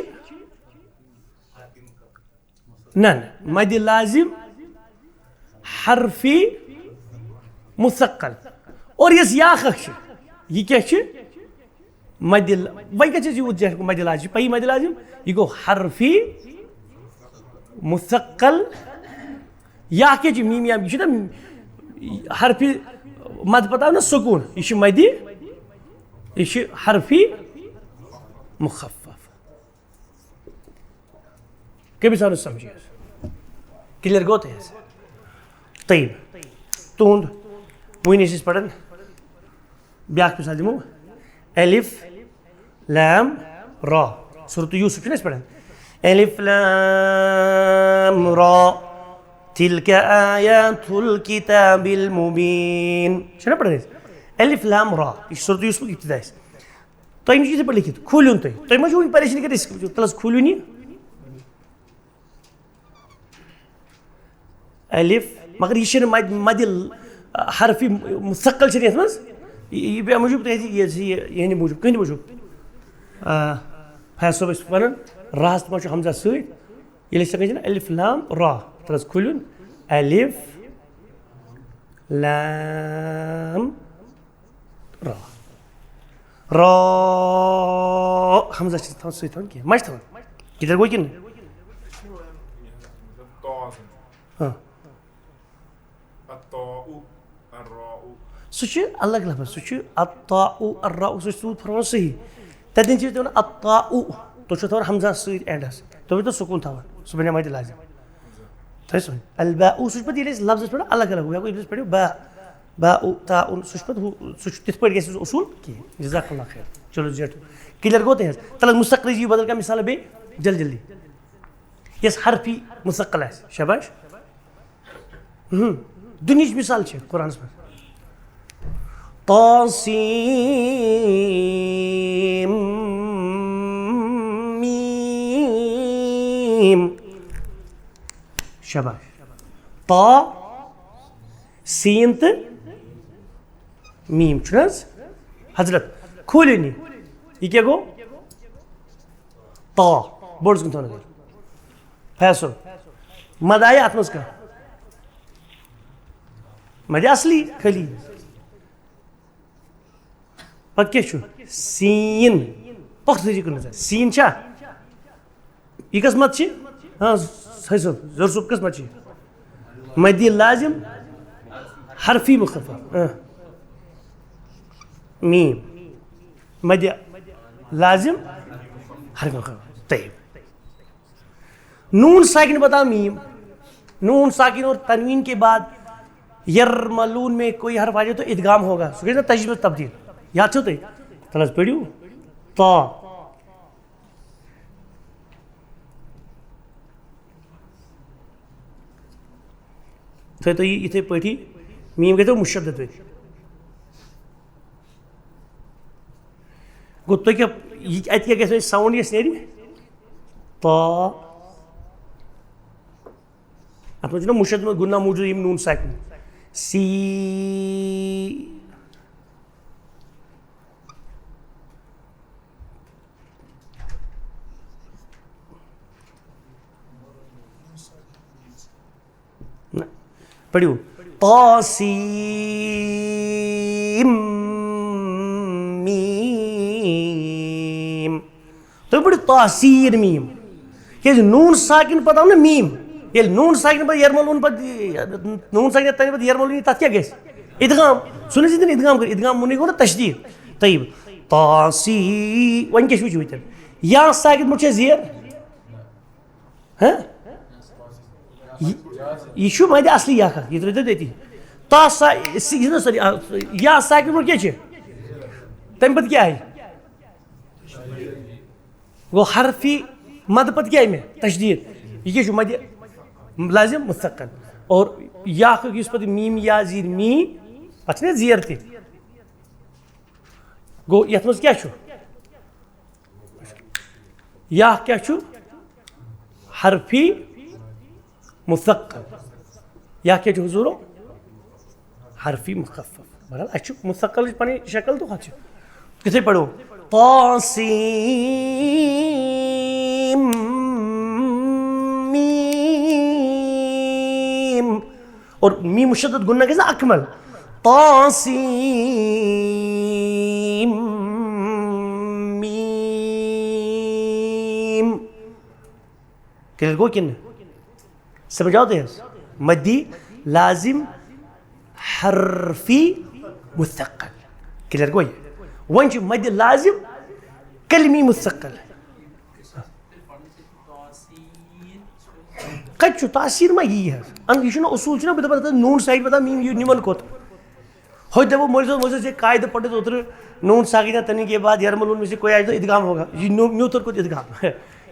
نہ مدِ لازم حرفی مثقل اور یۄس یا اکھ چھِ یہِ کیٛاہ چھِ مدِ وۄنۍ کَتہِ چھِ یوٗت زیادٕ مدِ لازم پَیی مدِ لازم یہِ گوٚو حرفی مثقل یا کیٛاہ چھِ میٖم یا یہِ چھُ نا حرفی مد پتہٕ آو نا سکوٗن یہِ چھِ مدِ یہِ چھِ حرفی مخفف کٔمِس آو نہٕ سمجھی حظ کلیئر گوٚو تۄہہِ حظ طیب تُہُنٛد وٕنۍ ٲسۍ أسۍ پران بیٛاکھ مثال دِمو الف لام را سورۃ یوٗسف چھِنہ أسۍ پران الف لام را تلک آیات الکتاب المبین چھِنہ پران أسۍ الف لام را یہِ چھِ سورۃ یوٗسفُک ابتدا اَسہِ تۄہہِ نِش یِتھٕے پٲٹھۍ لیکھِتھ کھوٗلِوُن تُہۍ ما چھُو وٕنہِ پریشٲنی کٔرِتھ أسۍ تَلہٕ حظ کھوٗلِوُن یہِ الف مگر یہِ چھِنہٕ مدِ حرفی مثقل چھِنہٕ یَتھ منٛز یہِ بیٚیہِ موٗجوٗب تۄہہِ یِہنٛدِ موٗجوٗب کٕہٕنٛدِ موٗجوٗب فیاض صٲب ٲسۍ وَنان راہَس تہِ ما چھُ حمزہ سۭتۍ ییٚلہِ أسۍ ہٮ۪کان چھِنہ الف لام را تَلہٕ حظ کھوٗلِوُن الف لام را را حمزہ چھِ تھاوان سۭتۍ تھاوان کینٛہہ ما چھِ تھاوان کِلیئر گوٚو کِنہٕ سُہ چھُ الگ لفظ سُہ چھُ الطاء الراء سُہ چھُ تیوٗت پھٔران صحیح تَتٮ۪ن چھِ أسۍ دِوان الطاء تُہۍ چھِو تھاوان حمزہ سۭتۍ اینڈَس تُہۍ ؤنۍتو سکوٗن تھاوان سُہ بَنیو مدِ لازم تۄہہِ سمجھ الباء سُہ چھُ پَتہٕ ییٚلہِ أسۍ لفظَس پٮ۪ٹھ الگ الگ ہُہ ہٮ۪کو ییٚلہِ أسۍ پٔرِو با با تا سُہ چھُ پَتہٕ ہُہ سُہ چھُ تِتھ پٲٹھۍ گژھِ سُہ اصوٗل کِہیٖنۍ جزاک اللہ خیر چلو زیٹھو کلیئر گوٚو تۄہہِ حظ تَلہٕ حظ مُستقلٕچ یی بدل کانٛہہ مِثال بیٚیہِ جلدی جلدی یۄس حرفی مثقل آسہِ شاباش دُنہِچ مِثال چھِ قرآنَس منٛز طاسیٖم میٖم شاباش طا سیٖن تہٕ میٖم چھُنہٕ حظ حضرت کھوٗلِوُن یہِ کیٛاہ گوٚو طا بوٚڑ کُن تھاوُن فیاض صٲب مد آیا اَتھ منٛز کانٛہہ مدِ اصلی خٲلی پتہٕ کیٛاہ چھُ سیٖن پۄختہٕ کُن سیٖن چھا یہِ کۄس مد چھِ صحیح صٲب ظہوٗر صٲب کۄس مد چھِ مدِ لازم حرفی مخفف میٖم مدِ لازم حرفی مخفف طیب نون ساکن بتا میم نون ساکن اور تنوین کے بعد یرملون میں کوئی حرف آ جائے تو ادغام ہوگا سو کہتے ہیں تجزیہ میں تبدیل یاد چھو تُہۍ تَلہٕ حظ پٔرِو تا تھٲیتو یہِ یِتھٕے پٲٹھی میٖم گٔیتو مُشدد وۄنۍ گوٚو تُہۍ کیٛاہ یہِ اَتہِ کیٛاہ گژھِ وۄنۍ ساوُنٛڈ یۄس نیرِ تا اَتھ منٛز چھُنہ مُشد گُنا موٗجوٗد یِم نوٗن ساکن سی پڑھیو طاسیم میم تُہۍ پٔرِو طاسیٖن میٖم کیٛازِ نوٗن ساکن پتہٕ آو نہ میٖم ییٚلہِ نوٗن ساکن پتہٕ یرملوٗن پتہٕ نوٗن ساکن تَمہِ پتہٕ یرملوٗن تَتھ کیٛاہ گژھِ ادغام سنس ادغام کر ادغام منی گو نا تشدید. طيب طاسی ون کیا وچو تیل یا ساکت مٹ زیر یہ مد اصلی یا یہ ترو تھی تا سوری یا ساکت مٹ کیا تم پتہ کیا آئی گو حرفی مد پتہ کیا میں تشدید یہ کیا مد لازم مثقل اور یا اس پتہ میم یا زیر می پتہ زیر تھی گو یت مز کیا یا کیا حرفی مثقل یا کیا حضور حرفی مخفف بہرحال اچھا مثقل پنی شکل تو ہاتھ کتنے پڑھو طاسیم میم اور میم مشدد گننا کیسا اکمل طاسیم میم کلیئر گو کن سمجھاؤ تو مدی لازم حرفی مثقل کلیئر گو یہ ون مد لازم کلمی مثقل کچھ تاثیر ما یہ ہے یہ اصول بتا نون ساکت بتا میم یہ نمن کوت ہو دبو مول سے قاعدہ پڑھے تو اتر نون ساکت تنی کے بعد یرمل میں سے کوئی آئے تو ادغام ہوگا یہ نیوتر کو ادغام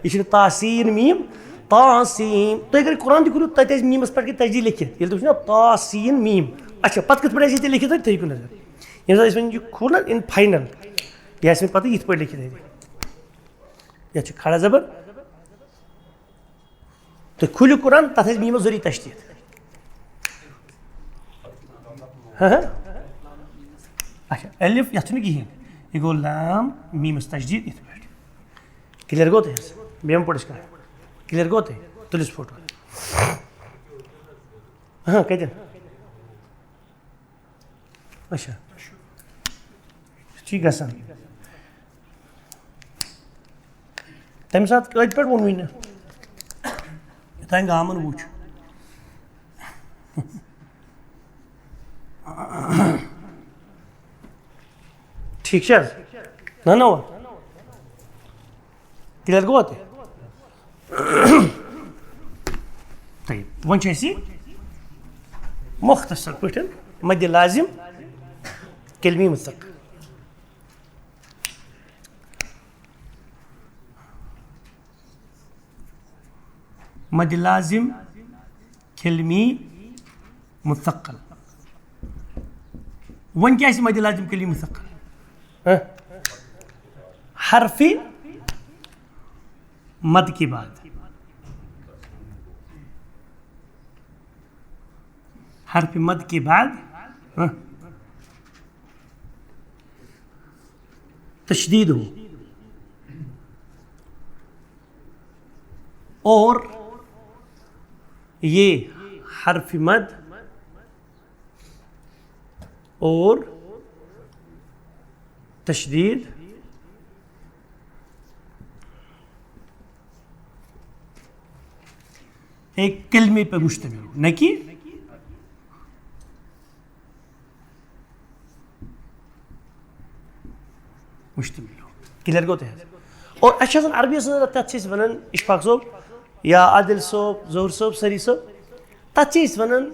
یہ تاثیر میم تاسیم تو اگر قرآن دیکھو تیز میمس پہ تجدید لکھت یہ تو تاسین میم اچھا پتہ کت پہ لکھت تھی ہوں نظر یہ یہ کھول نا ان فائنل یہ پتہ یہ پہ لکھت یہ کھڑا زبر تو کھولو قرآن تک میمس ذریعہ تشدید اچھا الف یہ کہین یہ گو لام میمس تشدید یہ پہ کلیئر گو تو بیم پڑھ کلیئر گو تھی تلس فوٹو ہاں کتن اچھا ٹھیک گژھان تمہ سات کت پہ وونوی نا یوتان گامن وچ ٹھیک نا نا کلیئر گو تھی طيب ون مختصر پہ مد لازم کلمی مثقل مد لازم کلمی مثقل ون کیا مد لازم کلمی مثقل حرفی مد کے بعد حرف مد کے بعد تشدید ہو اور یہ حرف مد اور تشدید ایک کلمے پہ مشتمل ہو نہ کہ مشتمل ہو کلیئر گو تحت اور اچھا سن عربی تک ونان اشفاق صوب یا عادل صوب ظہور صوب سری صوب تک ونان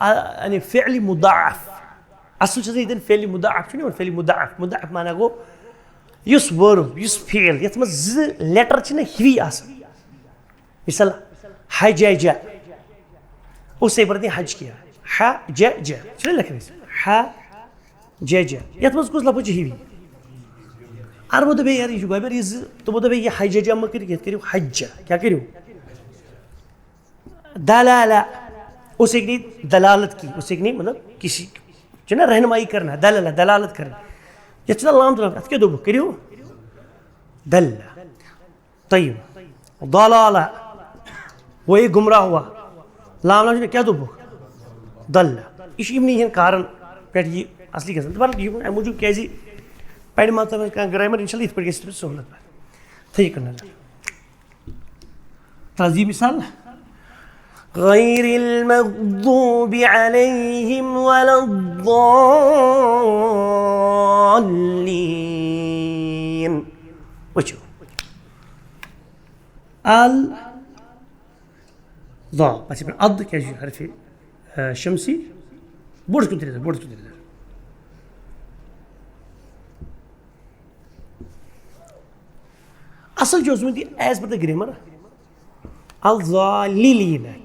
یعنی فعل مضاعف اصل یہ فعل مضاعف فعل مضاعف مضاعف مانا گو اس ورب اس فعل یت مز ز لیٹر ہوی آسان مثال حجج اسے پڑھتے ہیں حج کیا حجج چلے لکھنے حجج یت مز کس لفظ ہوی اربو دبے یار یہ گوبر یہ تمو دبے یہ حجج ما کرو حج کیا کرو دلالہ اسے نہیں دلالت کی اسے نہیں مطلب کسی چنا رہنمائی کرنا دلالہ دلالت کرنا یہ چنا لام دلالت ات کیا دو کرو دل طيب ضلالہ وہ ایک گمراہ ہوا لام لام کیا دو دل یہ امنی کارن پہ یہ اصلی گھن یہ موجود کیا پڑھ مطلب گرامر ان شاء اللہ یہ پہ سہولت تھی کرنا تہذیب مثال غير المغضوب عليهم ولا الضالين. وشو ضاء بس من أض كيجي حرف شمسي بورد كنت لده بورد كنت لده. أصل جزء من دي as per the grammar الظاللين.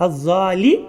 الظاللين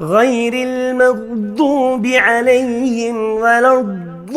غير المغضوب عليهم ولا الضالين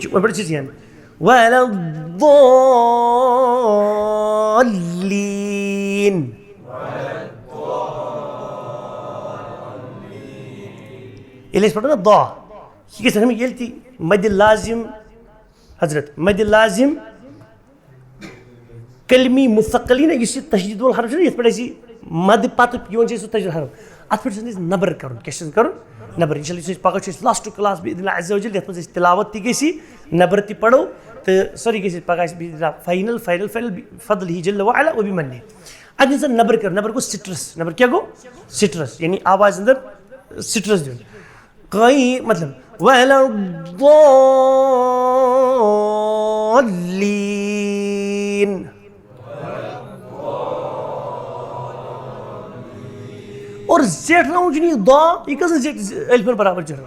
شوف بڑی چیز يعني ولا الضالين ليش بدنا الضاء هي كده هم قلتي مد اللازم حضرت مد اللازم كلمي مثقلين يصير تشديد والحرف شنو يتبدا شيء مد باتو يون شيء تشديد الحرف اثبت نبر كرون كيشن كرون نبر ان شاء الله پاکو چھ لاسٹ کلاس باذن الله عز وجل یت مز تلاوت تھی گیسی نبر تی پڑھو تو سوری گیسی پاکاش باذن الله فائنل فضل ہی جل وعلا و بمنه اد انسان نبر کر نبر کو سٹرس نبر کیا گو سٹرس یعنی آواز اندر سٹرس دیون کوئی مطلب ولا الضالين اور زیٹ نہ ہوجنی ضا یہ کس زیٹ الف برابر جر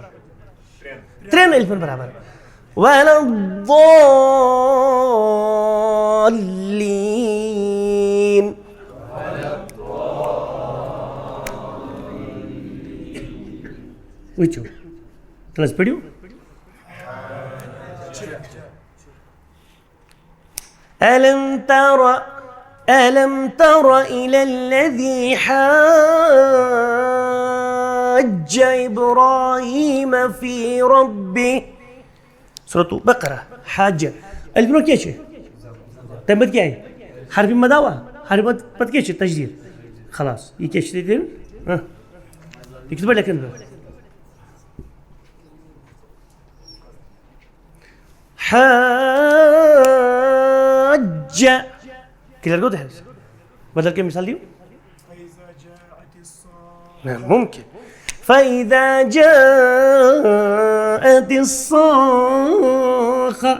ترین الف برابر ولا الضالين وچو کلاس پڑھیو ألم تر إلى الذي حاج إبراهيم في ربه سورة بقرة حاج البنو كيش تمت كيش حرف مداوة حرف مد كيش تجديد خلاص يكيش تدين يكتب لك انه حاج كده الجود هذا بدل كم مثال ديو فإذا جاءت الصاخة ممكن فإذا جاءت الصاخة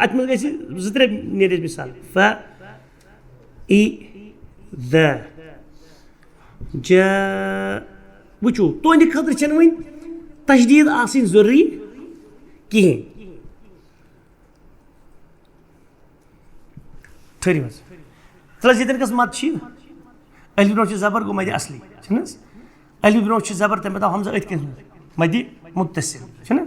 أتمنى كيس زترة نيرج مثال إذا جاء وشو تو عندك خطر شنوين تجديد آسين زري كيه تري بس ترى جدًا كسمات شيء ألف بنوش زبر قو مادي أصلي شنوس ألف بنوش زبر تبدأ همزة إيد كذا مادي متصل شنو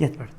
يات بر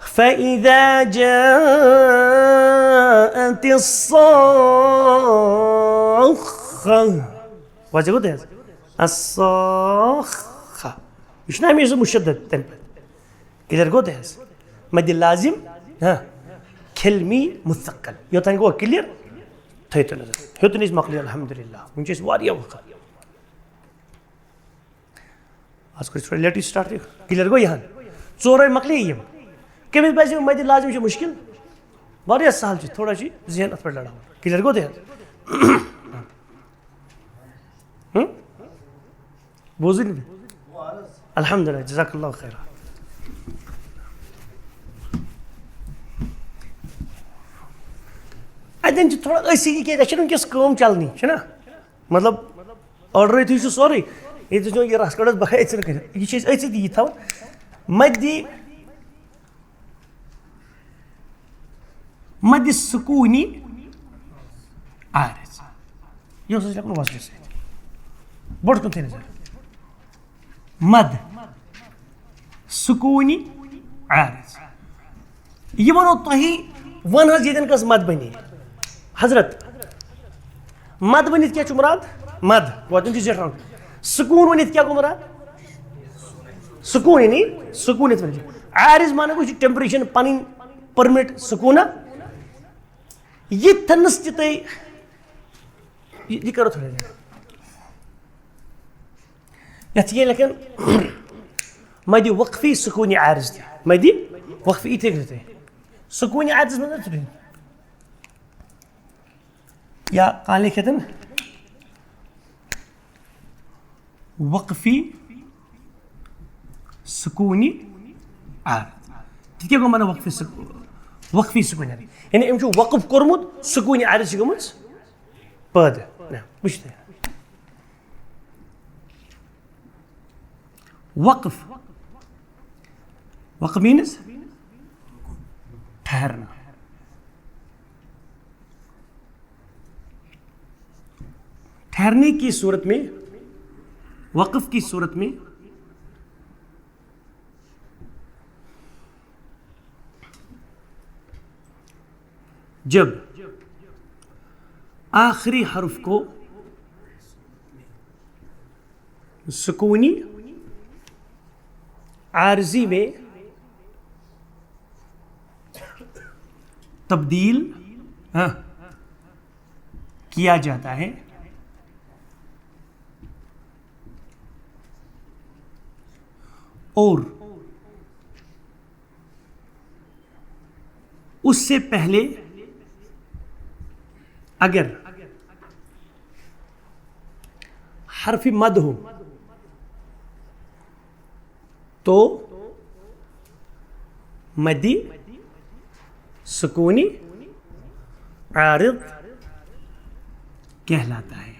فإذا جاءت الصاخة واجه ده الصاخة مش نعم يجب مشدد تنبت كده رجوده مد اللازم ها كلمي مثقل يوتان جوا كلير تيتو نزل هيتو نيز مقلي الحمد لله من جيس واريا وقا أذكر شوي ليتي ستارت كلير جوا يهان صورة مقلي يم كم بس مد اللازم شو مشكل واريا سهل شيء ثوڑا شيء ذهن أثر لڑا كلير جوا ده بوزين الحمد لله جزاك الله خيرا اتن تھوڑا اسی کی ونکس کم چلنی نا مطلب آرڈر تھی سورے یہ رس کڑس بخا اچن کر یہ اچت یہ تھا مد سکونی عارض یہ لکھن وصل ست بڑھ کن تھی مد سکونی عارض یہ ونو تھی ون حض یہ کس مد بنی حضرت مد ونت کیا مراد مد واتن زیٹھ سکون ونت کیا گو مراد سکون یعنی سکون عارض مانا گو ٹیمپریچر پن پرمٹ سکون یہ تھنس تھی یہ کرو تھوڑا یت یہ لکھن مد وقفی سکون عارض تھی مد وقفی یہ تھی سکون عارض مطلب یا کان لکھتن وقفی سکونی عارض تھی کیا گو مانا وقفی سکون یعنی ام وقف کورمت سکون عارض گمت پید وچ وقف وقف مینز ٹھہرنا ٹھہرنے کی صورت میں وقف کی صورت میں جب آخری حرف کو سکونی عارضی میں تبدیل کیا جاتا ہے اور اس سے پہلے اگر حرف مد ہو تو مدی سکونی عارض کہلاتا ہے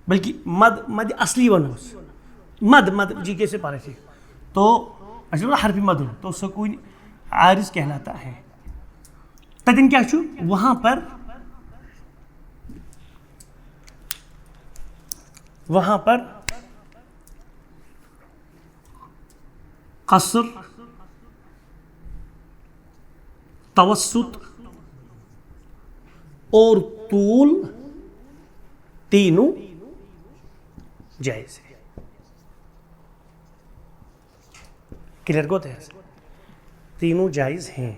بلکہ مد اصلی ونوس مد جی کیسے پارے تھے تو حرف مد ہو تو سکون عارض کہلاتا ہے تدن کیا چھو وہاں پر قصر توسط اور طول تینوں جائز ہے کلیئر کو تینوں جائز ہیں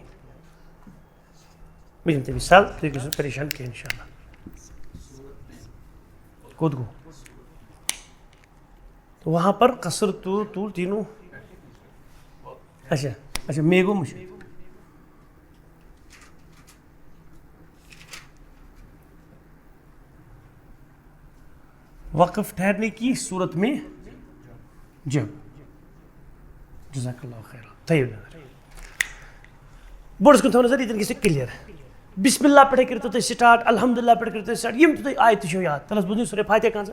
بجنتے مثال تو ایک پریشان کیا انشاءاللہ خود کو تو وہاں پر قصر طول تینوں اچھا میگو مجھے وقف ٹھہرنے کی صورت میں جب جزاک اللہ خیر طیب بورڈس کو تھوڑا نظر اتن کسی کلیئر بسم اللہ پڑھے کرتے تھے سٹارٹ الحمدللہ پڑھے کرتے سٹارٹ یم تو آیت چھو یاد تلس بودنی سورہ فاتحہ کہاں سے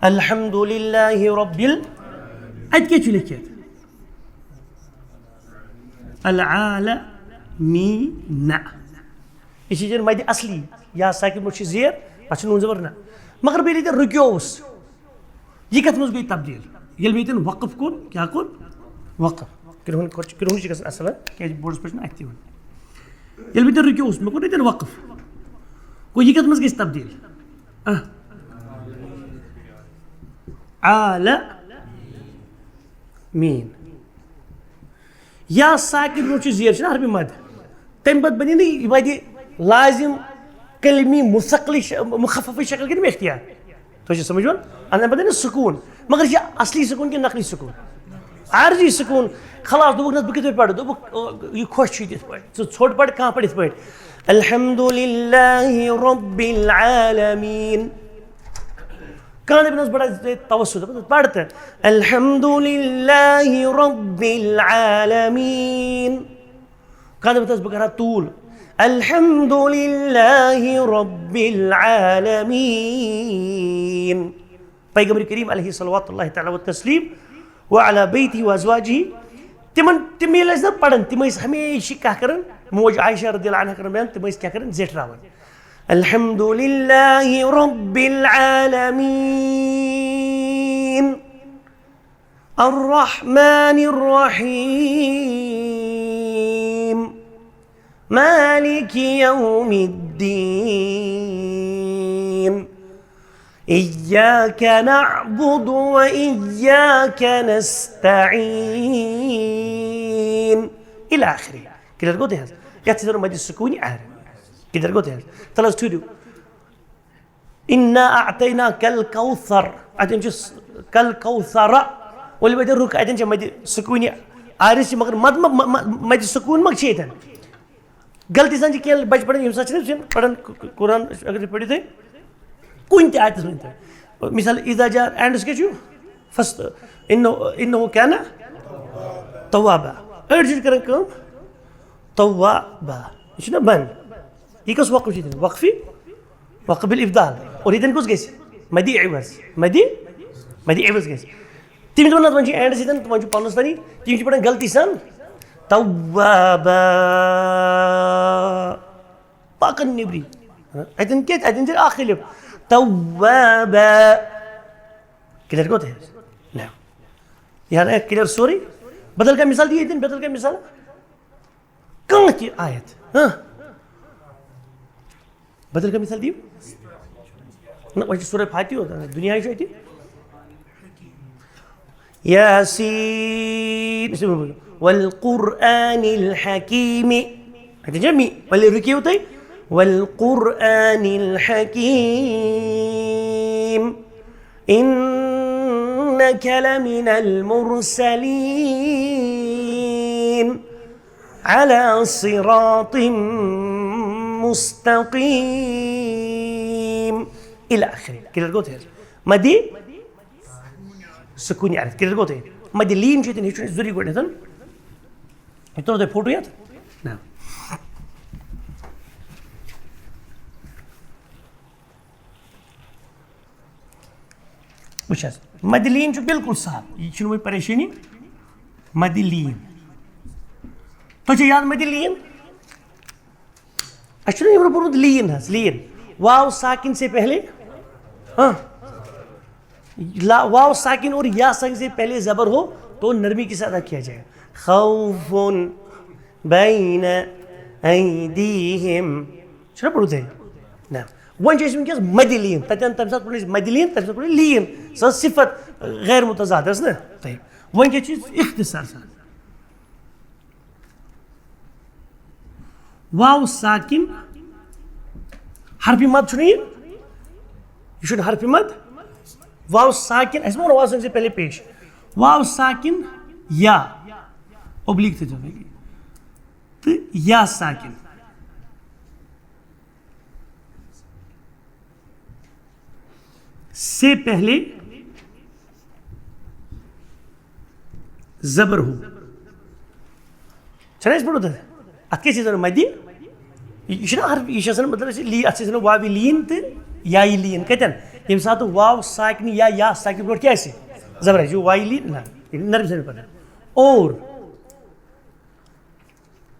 الحمدللہ رب آیت کیا چھو لکھے العالمین اسی جن مائدی اصلی یا ساکن مرشی زیر اچھا نون زبر نا مگر بیلی تین رکیوس یہ کت مز گئی تبدیل یل بیتن وقف کن کیا کن وقف کرہون چی کسن اصلا کہ بورڈس پڑھنا ایتی ہون یل بیتن رکیوس میں کن بیتن وقف کو یہ کت مز گئی تبدیل عالمین یا ساکن مرشی زیر چھنا حرف مد تم بد بنی نہیں یہ بائدی لازم کلمی مخففی شکل کی نہیں اختیار تو یہ سمجھون اندر بدن سکون مگر یہ اصلی سکون کی نقلی سکون عارضی سکون خلاص دوبک نت بکت پڑھ دوبک یہ خوش چھ دت پڑھ ژھوٹ پڑھ کہاں پڑھ پڑھ الحمدللہ رب العالمین کہاں بنس بڑا توسط پڑھتے الحمدللہ رب العالمین کہاں بنس بکرا طول الحمد لله رب العالمين. پیغمبر کریم علیہ صلوات اللہ تعالیٰ وتسلیم وعلی بیتہ وازواجہ تم ییٚلہِ ٲسۍ نا پران تم ٲسۍ ہمیشہ کیا کران موج عائشہ رضی اللہ عنہ کران بیان تم ٲسۍ کیا کران زیٹھراوان الحمد للہ رب العالمین الرحمن الرحیم مالک یوم الدین إياك نعبد وإياك نستعين إلى آخره. كده رجعت هذا يعتبر مد السكوني عارف كده رجعت هذا ثلاث تودو إنا أعطيناك الكوثر أدين جس كالكوثر واللي بدي الركع أدين جم مد السكوني عارف مگر مد السكون ما شيء غلطی سان کیا بچ پڑھیں یمسا چھن پڑھن قرآن اگر پڑھی تھے کون تہ آیتس من مثال اذا جاء اینڈس کے چھو فست انه كان توابا ارجع کرن کم توابا یہ چھنا بن یہ کس وقف چھن وقفی وقف بالابدال اور یہ کس گیس مدی عوض مدی عوض گیس تیم جو نہ ون اینڈ سیدن تو جو پانس تانی تیم جو پڑھن غلطی سان توابا پاکن نبری اتن کیا اتن جر آخر لب توابا کلیئر کو تھے لا یہاں ایک کلیئر سوری بدل کا مثال دیئے دن بدل کا مثال کہاں کی آیت بدل کا مثال دیئے وجہ سورہ فاتحہ ہوتا ہے دنیا جو تھی یاسین والقرآن الحکیم اتن جمعی ولی رکی ہوتا ہے والقرآن الحكيم إنك لمن المرسلين على صراط مستقيم إلى آخره كده قلت هذا مدي سكوني عارف كده قلت هذا مدي لين جدا هيك زوري قلت هذا يتوه ده فوتو يات نعم وچ مدلین جو بالکل صاحب یہ چھنو وہی پریشانی مدلین تو چھے یاد مدلین اچھا نہیں پورت لین ہے لین واو ساکن سے پہلے واو ساکن اور یا ساکن سے پہلے زبر ہو تو نرمی کے ساتھ ادا کیا جائے خوف بین ایدیہم چھنا پڑھو تھے نعم ون چیز ونکس مدلین تتن تم سات پڑھو مدلین تم سات پڑھو لین سو صفت غیر متضاد ہے نا طيب ون کیا چیز اختصار سان واو ساکن حرف مد چھو نہیں یہ چھو حرف مد واو ساکن ایسے مانو واو ساکن سے پہلے پیش واو ساکن یا اوبلیک تھے جو تو یا ساکن سے پہلے زبر ہو چھنا اس پڑھو تھا ات کے چیز مدی یہ چھنا حرف یہ چھنا مطلب لی ات سے واو لین تو یا لین کتن یم ساتھ واو ساکن یا ساکن پڑھ کیا ہے زبر ہے جو واو لین نا نرم سے پڑھنا اور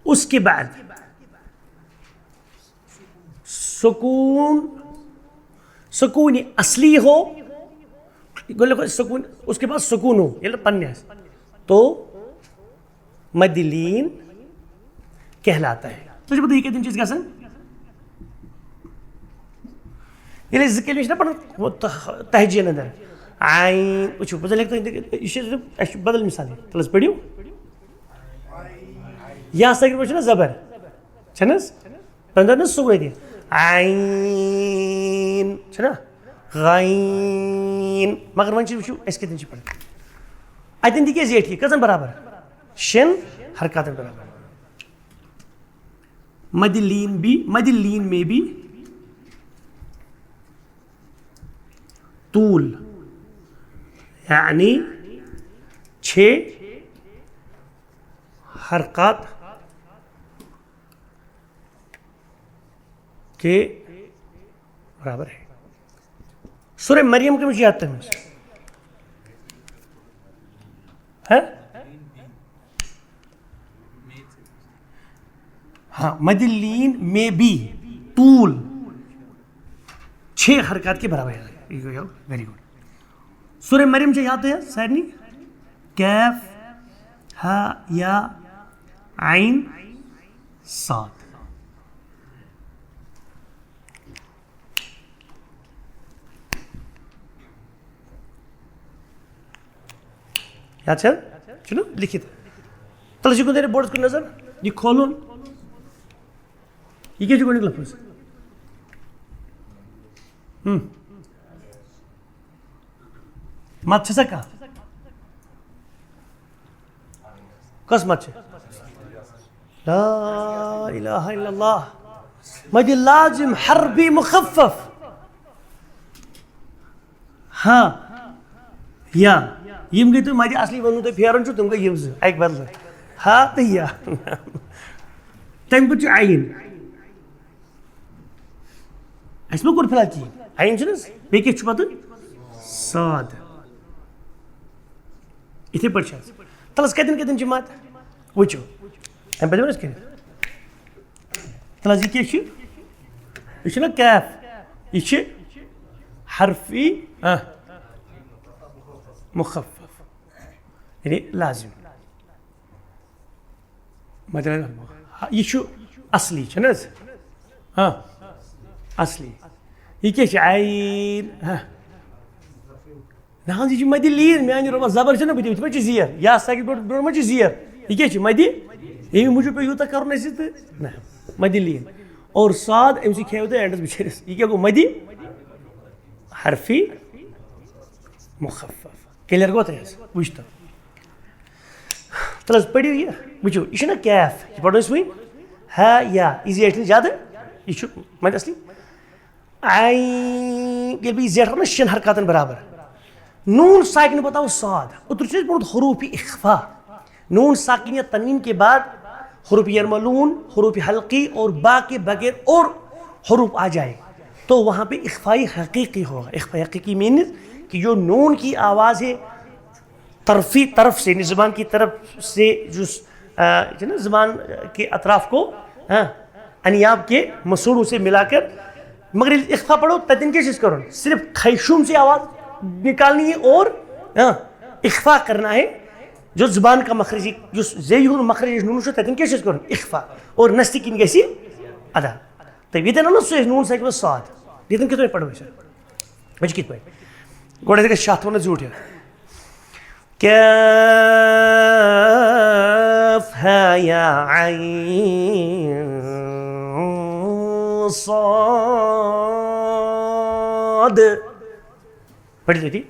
اس کے بعد سکون اصلی ہو سکون اس کے بعد سکون ہو یہ پنیاس تو مدلین کہلاتا ہے تجھے بتائیے کہ دن چیز کا سن یہ ذکر میں نا پڑھو تہجیہ ندر عین وچھو بدل ایک تو بدل مثال ہے تلس پڑھیو یا سکر پڑھو نا زبر چھنس پندر نا سوئے دیا عین چھنا غین مگر ون چیز وچھو اس کے دن چی پڑھ اتن دی کیا زیٹھی کزن برابر شن حرکات برابر مدلین میں بھی طول یعنی 6 حرکات کے برابر ہے. سورہ مریم کے مجھے یاد تھا ہاں مدلین میں بھی طول 6 حرکات کے برابر ہے. Very good. سورہ مریم سے یاد ہے سارنی کیف ہا یا عین صاد. یاد ہے چلو لکھت تلسی کو دے بورڈ کو نظر یہ کھولون یہ کیا گۄڈنیُک لفظ مت چھسا کانٛہہ کس مت چھِ لا الہ الا اللہ مد لازم حربی مخفف ہاں یا یم گئی تو مد اصلی ونو تۄہہِ پھیرن چھُ تِم گٔے یم زٕ اکہِ بدلہٕ ہا تہٕ یا تمہِ پتہٕ چھُ عین اَسہِ ما کوٚر فِلحال کِہیٖنۍ عین چھُنہٕ حظ بیٚیہِ کیٛاہ چھُ پتہٕ صاد یِتھٕے پٲٹھۍ چھِ حظ تلس کتٮ۪ن چھِ مد وٕچھو امہِ پتہٕ حظ کٔرِتھ تلس یہِ کیٛاہ چھُ یہِ چھُنہ کیف یہِ چھِ حرفی مخفف یعنی لازم یہ چھُ اصلی چھُنہٕ حظ اصلی یہ کیٛاہ چھِ عین نہ حظ یہ چھُ مدِ لیٖن میانہِ رۄبس زبر چھنہ بہٕ یِتھ پٲٹھۍ چھِ زیر یا ساکہِ برونٛٹھ ما چھِ زیر یہ کیٛاہ چھِ مدِ ییٚمہِ موٗجوٗب پیٚو یوٗتاہ کرُن اَسہِ تہٕ نہ مدِ لیٖن اور صاد أمۍ سۭتۍ کھیٚیو تُہۍ اینڈس بِچٲرِس یہ کیٛاہ گوٚو مدِ حرفی مخفف. کلیئر گوٚو تۄہہِ حظ وٕچھ تو تل حظ پٔرِو یہِ وٕچھو یہِ چھُنہ کیف یہِ پرو أسۍ وٕنۍ ہا یا یہِ زیٹھ نہٕ زیادٕ یہِ چھُ مدِ اصلی عین ییٚلہِ بہٕ یہِ زیٹھٕ نا 6 حرکاتن برابر نون ساکنہ پتہ آو صاد اوترٕ چھُ اَسہِ پوٚرمُت حروف اخفا نون ساکن یا تنوین کے بعد حروف یرملون حروف حلقی اور با کے بغیر اور حروف آ جائے تو وہاں پہ اخفائی حقیقی ہوگا. اخفائی حقیقی مینز کہ جو نون کی آواز ہے طرفی طرف سے زبان کی طرف سے جو زبان کے اطراف کو انیاب کے مسوڑوں سے ملا کر مگر اخفا پڑھو تتن کیا چیز کرو صرف خیشوم سے آواز نکالنی ہے اور اخفا کرنا ہے جو زبان کا مخرج جو زی مخرج نون چھُ تتن کیا چیز کرو اخفا اور نستی کن گژھِ ادا طيب ییٚتٮ۪ن اَنو سُہ نون ساکن صاد ییٚتٮ۪ن کِتھ پٲٹھۍ پڑھو أسۍ وٕچھ کِتھ پٲٹھۍ گۄڈٕ گژھِ شاہ وَنو زیوٗٹھ کیف ہا یا عین صاد پڑھیے تھی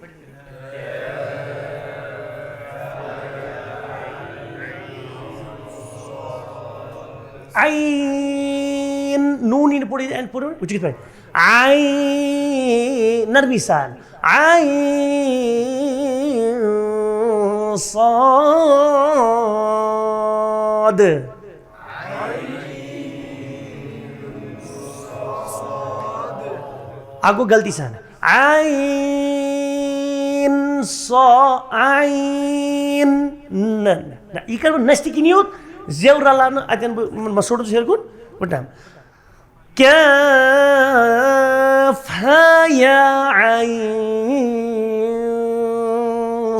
عین نون این پڑھی اینڈ پڑھو وچ کت پڑھ عین نرمی سان عین صاد آگو غلطی سان عین عین نہ یہ کر نستی کی نہیں ہوت زیو رلان اتن مسوڑ ہیر کن وٹام کیف ہا یا عین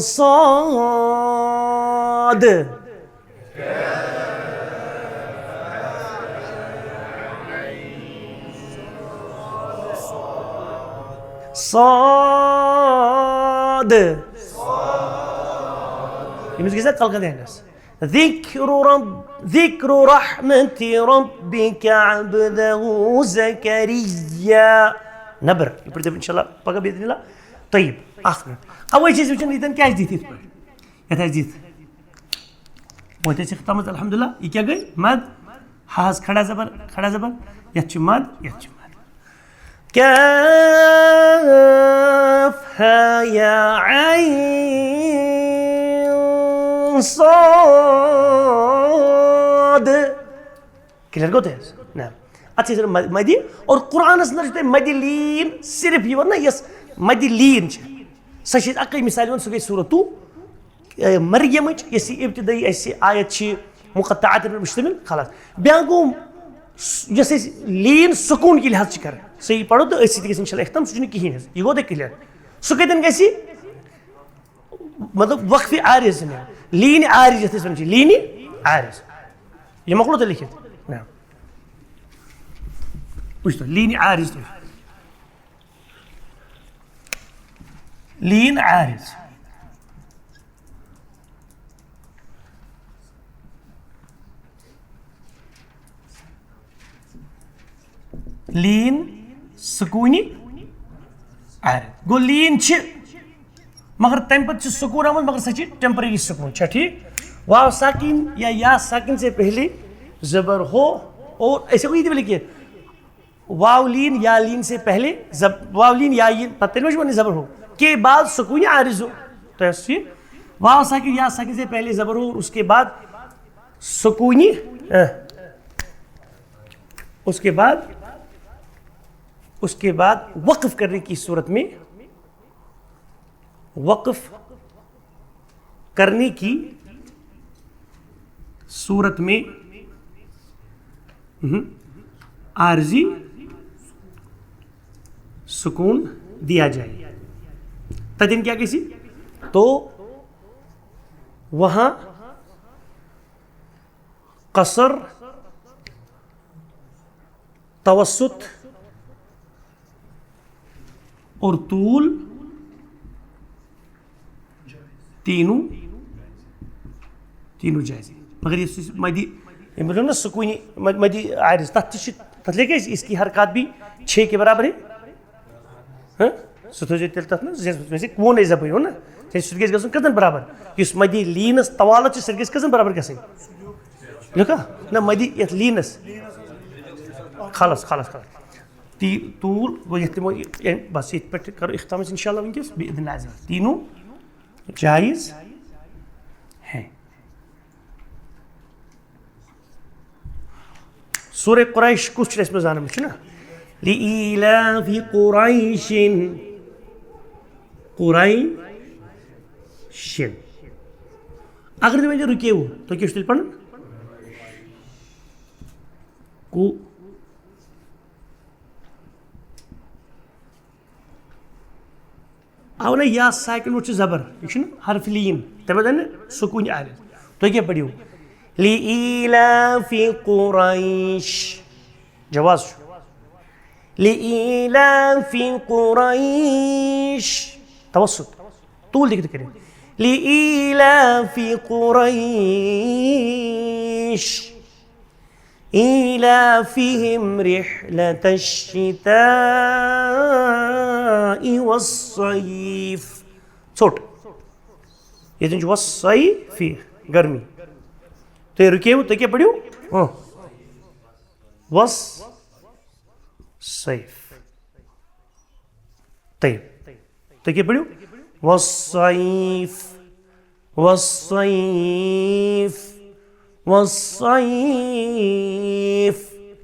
صاد صاد يمسك زي تلقى الناس ذكر رحمة ربك عبده زكريا نبر يبرد ان شاء الله بقى باذن الله. طيب اخر اول شيء وچن يتن كاش ديت يا تجديد وتسي ختمت الحمد لله يكيا گئی مد حاز کھڑا زبر يتش مد يتش مد كاف ها يا عين صاد كلير گوت ہے نعم اچھا مدِ اور قرآنس اندر مدِ لین صرف یہ نا یس مدِ لین سہ اکی مثال سہ گئی سورۃ مریم یس ابتدائی اس آیت مقطعات پر مشتمل خلاص بیاا گو یس لین سکون کی لحاظ کر صحیح پڑھو تو اسی گژھِ انشاء اللہ اختم سہ کہین یہ گو تہ کلیئر سہ کتن گژھِ مطلب وقف عارض لین عارض یتھ ونان لین عارض یہ مکلو تہ لکھت وچھو لین عارض لین عارض لین سکونی عارض گو لین مگر تمہ پتہ سکون آمد مگر سہ ٹیمپرری سکون چھا ٹھیک واو ساکن یا ساکن سے پہلے زبر ہو اور ایسے کوئی بھی لکھیے واو لین یا لین سے پہلے واو لین یا پتہ نہیں زبر ہو کے بعد سکون عارض ہو تو ایسے واو ساکن یا ساکن سے پہلے زبر ہو اس کے بعد سکونی اس کے بعد وقف کرنے کی صورت میں وقف کرنے کی صورت میں عارضی سکون دیا جائے تدین کیا کسی تو وہاں قصر توسط اور طول تینوں جائز مگر یہ مدی نا سکونی مدی عارض تک لکھے اس کی حرکات بھی 6 کے برابر ہے سہ تھو تیل تک وون زبان ہو نا سہ گژھِ گژھُن کتن برابر اس مدی لینس طوالت سہ گژھِ کتن برابر گژھٕنۍ لکھا نہ مدی یتھ لینس خلص طول گو یہ بس یہ پہ کرو اختتام انشاء اللہ ونکس باذن اللہ تینوں جائز ہیں. سورہ قریش کس اس میں زانم نا لإيلاف قریش اگر تم رکیو تو کیا تیل پڑھ آو نا یا ساکن وچ زبر یہ حرف لین تمہیں نا سکون عارض تو کیا پڑھیو لإيلاف قریش جواز لإيلاف قریش توسط طول دکھتے کریں لإيلاف قریش إيلافهم رحلة الشتاء والصيف ژوٚٹ ییٚتٮ۪ن چھُ والصيف گرمی تُہۍ رُکیوٕ تُہۍ کیٛاہ پٔرِو والصيف طيب تُہۍ کیٛاہ پٔرِو والصيف والصيف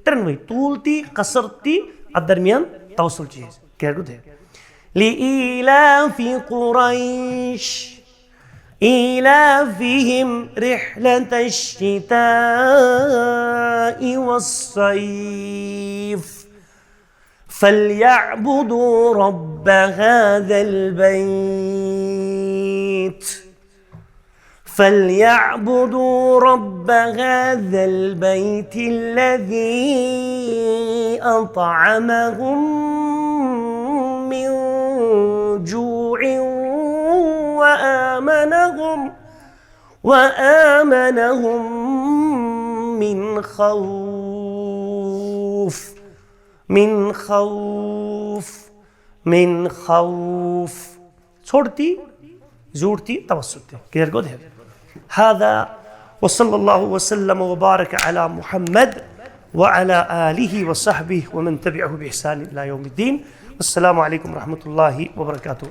ترنوے طول تی قصر تی ات درمیان توسل چیز کیا گو دے لإيلاف قریش إيلافهم رحلة الشتاء والصيف فليعبدوا رب هذا البيت فليعبدوا رب هذا البيت الذي أطعمهم من جوع وآمنهم من خوف چھوڑتی زورتی توسط کلیئر گو دے هذا وصلى الله وسلم وبارك على محمد وعلى آله وصحبه ومن تبعه بإحسان إلى يوم الدين. السلام عليكم ورحمة الله وبركاته.